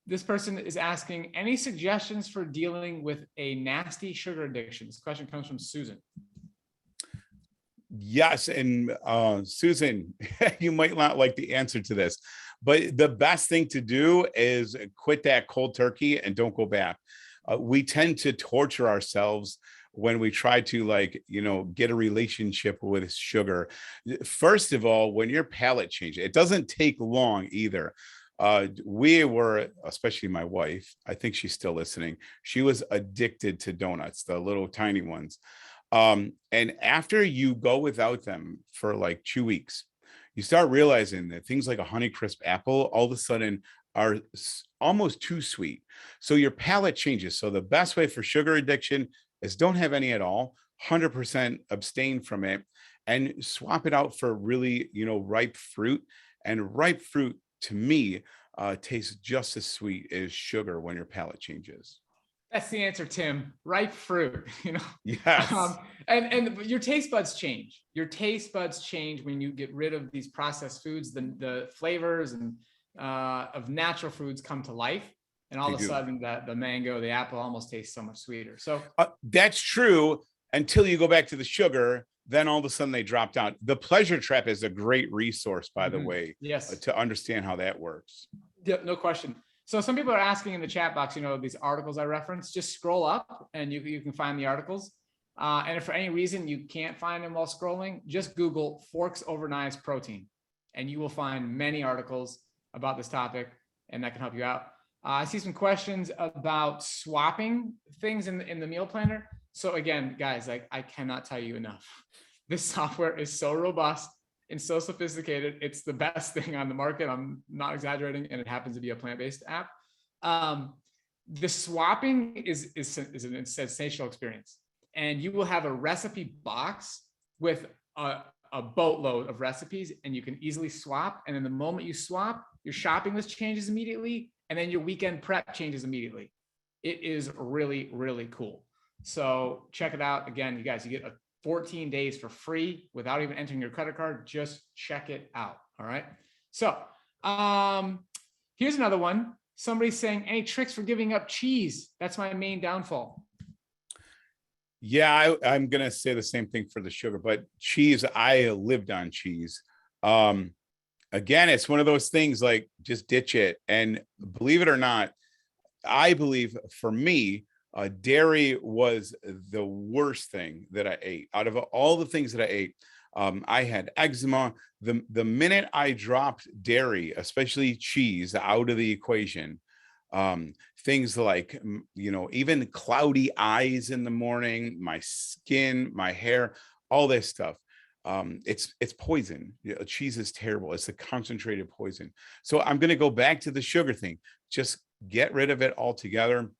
This person is asking, any suggestions for dealing with a nasty sugar addiction? This question comes from Susan. Yes. And Susan, you might not like the answer to this, but the best thing to do is quit that cold turkey and don't go back. We tend to torture ourselves when we try to get a relationship with sugar. First of all, when your palate changes, it doesn't take long either. We were, especially my wife, I think she's still listening. She was addicted to donuts, the little tiny ones. And after you go without them for 2 weeks, you start realizing that things like a Honeycrisp apple all of a sudden are almost too sweet. So your palate changes. So the best way for sugar addiction is don't have any at all, 100% abstain from it, and swap it out for really, ripe fruit. And ripe fruit, to me, tastes just as sweet as sugar when your palate changes. That's the answer, Tim. Ripe fruit, Yes. And your taste buds change. Your taste buds change when you get rid of these processed foods. The flavors and of natural foods come to life. And all of a sudden, the mango, the apple almost tastes so much sweeter. So that's true until you go back to the sugar. Then all of a sudden they dropped out. The Pleasure Trap is a great resource, by the way, to understand how that works. Yeah, no question. So some people are asking in the chat box, these articles I referenced, just scroll up and you can find the articles. And if for any reason you can't find them while scrolling, just Google Forks over Knives protein. and you will find many articles about this topic, and that can help you out. I see some questions about swapping things in the meal planner. So again, guys, like I cannot tell you enough. This software is so robust and so sophisticated. It's the best thing on the market. I'm not exaggerating, and it happens to be a plant-based app. The swapping is a sensational experience, and you will have a recipe box with a boatload of recipes, and you can easily swap. And in the moment you swap, your shopping list changes immediately, and then your weekend prep changes immediately. It is really, really cool. So check it out. Again, you guys, you get 14 days for free without even entering your credit card. Just check it out. All right. So here's another one. Somebody's saying, any tricks for giving up cheese? That's my main downfall. Yeah, I'm going to say the same thing for the sugar, but cheese, I lived on cheese. Again, it's one of those things like just ditch it. And believe it or not, I believe for me, dairy was the worst thing that I ate. Out of all the things that I ate, I had eczema. The minute I dropped dairy, especially cheese, out of the equation, things like, even cloudy eyes in the morning, my skin, my hair, all this stuff. It's poison. Cheese is terrible. It's a concentrated poison. So I'm going to go back to the sugar thing. Just get rid of it altogether.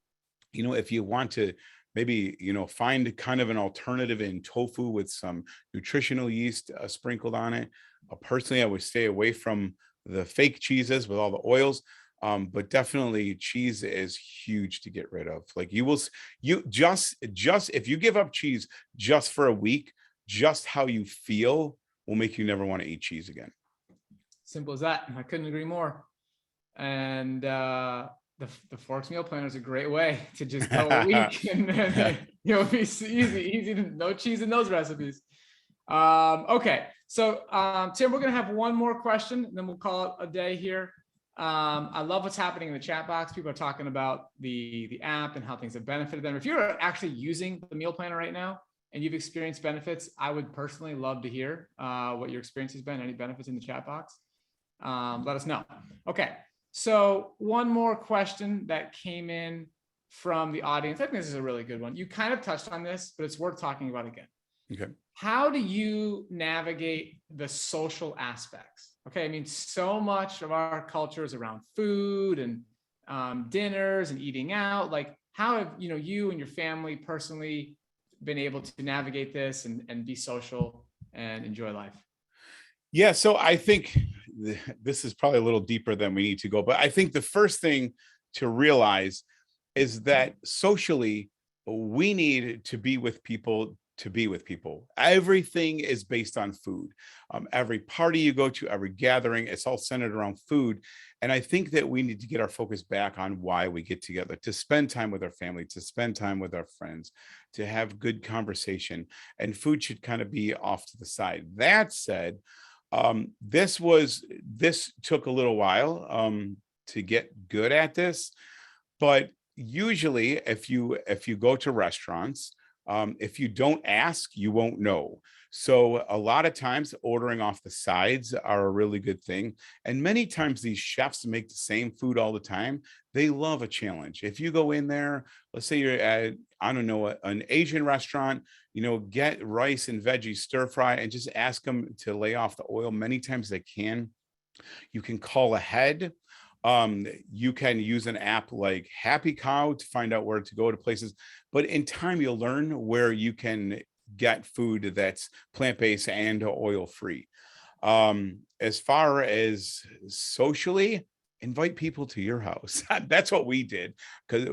If you want to maybe, find kind of an alternative in tofu with some nutritional yeast sprinkled on it. Personally, I would stay away from the fake cheeses with all the oils. But definitely cheese is huge to get rid of. Like if you give up cheese just for a week, just how you feel will make you never want to eat cheese again. Simple as that. I couldn't agree more. And the Forks meal planner is a great way to just go a week and then it'll be easy, no cheese in those recipes. Okay. So Tim, we're going to have one more question and then we'll call it a day here. I love what's happening in the chat box. People are talking about the app and how things have benefited them. If you're actually using the meal planner right now and you've experienced benefits, I would personally love to hear what your experience has been, any benefits in the chat box. Let us know. Okay. So one more question that came in from the audience. I think this is a really good one. You kind of touched on this, but it's worth talking about again. Okay. How do you navigate the social aspects? Okay. I mean, so much of our culture is around food and dinners and eating out. Like, how have, you and your family personally been able to navigate this and be social and enjoy life? Yeah. So I think this is probably a little deeper than we need to go, but I think the first thing to realize is that socially, we need to be with people to be with people. Everything is based on food. Every party you go to, every gathering, it's all centered around food. And I think that we need to get our focus back on why we get together, to spend time with our family, to spend time with our friends, to have good conversation, and food should kind of be off to the side. That said, this took a little while to get good at this, but usually if you go to restaurants, if you don't ask, you won't know. So a lot of times ordering off the sides are a really good thing. And many times these chefs make the same food all the time. They love a challenge. If you go in there, let's say you're at, I don't know, an Asian restaurant, get rice and veggie stir fry and just ask them to lay off the oil. Many times they can. You can call ahead. You can use an app like Happy Cow to find out where to go to places, but in time you'll learn where you can get food that's plant-based and oil-free. As far as socially, invite people to your house. That's what we did, because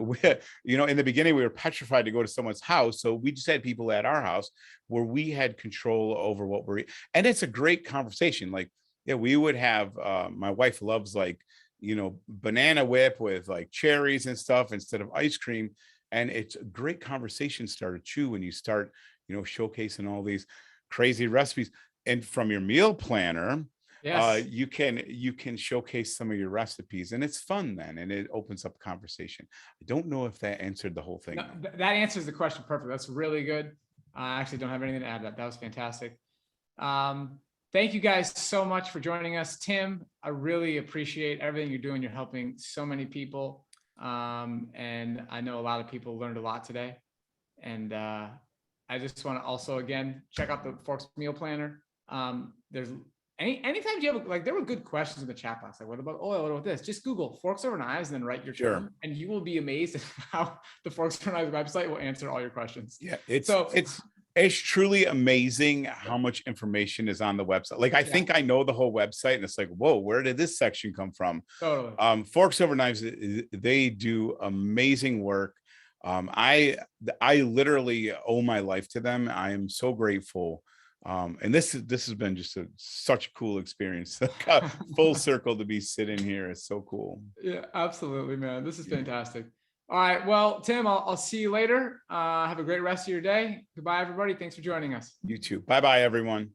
in the beginning we were petrified to go to someone's house, so we just had people at our house where we had control over what we're eating. And it's a great conversation. Like, yeah, we would have my wife loves banana whip with like cherries and stuff instead of ice cream, and it's a great conversation starter too when you start showcasing all these crazy recipes. And from your meal planner, yes, you can showcase some of your recipes, and it's fun then, and it opens up conversation. I don't know if that answered the whole thing. No, that answers the question perfect. That's really good. I actually don't have anything to add to that. That was fantastic. Thank you guys so much for joining us. Tim, I really appreciate everything you're doing. You're helping so many people. And I know a lot of people learned a lot today. And I just want to also, again, check out the Forks Meal Planner. There's anytime you have, like, there were good questions in the chat box. Like, what about oil? What about this? Just Google Forks Over Knives and then write your term, and you will be amazed at how the Forks Over Knives website will answer all your questions. Yeah, it's truly amazing how much information is on the website. Like, I think I know the whole website, and it's like, whoa, where did this section come from? Totally. Forks Over Knives, they do amazing work. I literally owe my life to them. I am so grateful. And this has been just such a cool experience. Full circle to be sitting here. It's so cool. Yeah, absolutely, man. This is fantastic. All right. Well, Tim, I'll see you later. Have a great rest of your day. Goodbye, everybody. Thanks for joining us. You too. Bye-bye, everyone.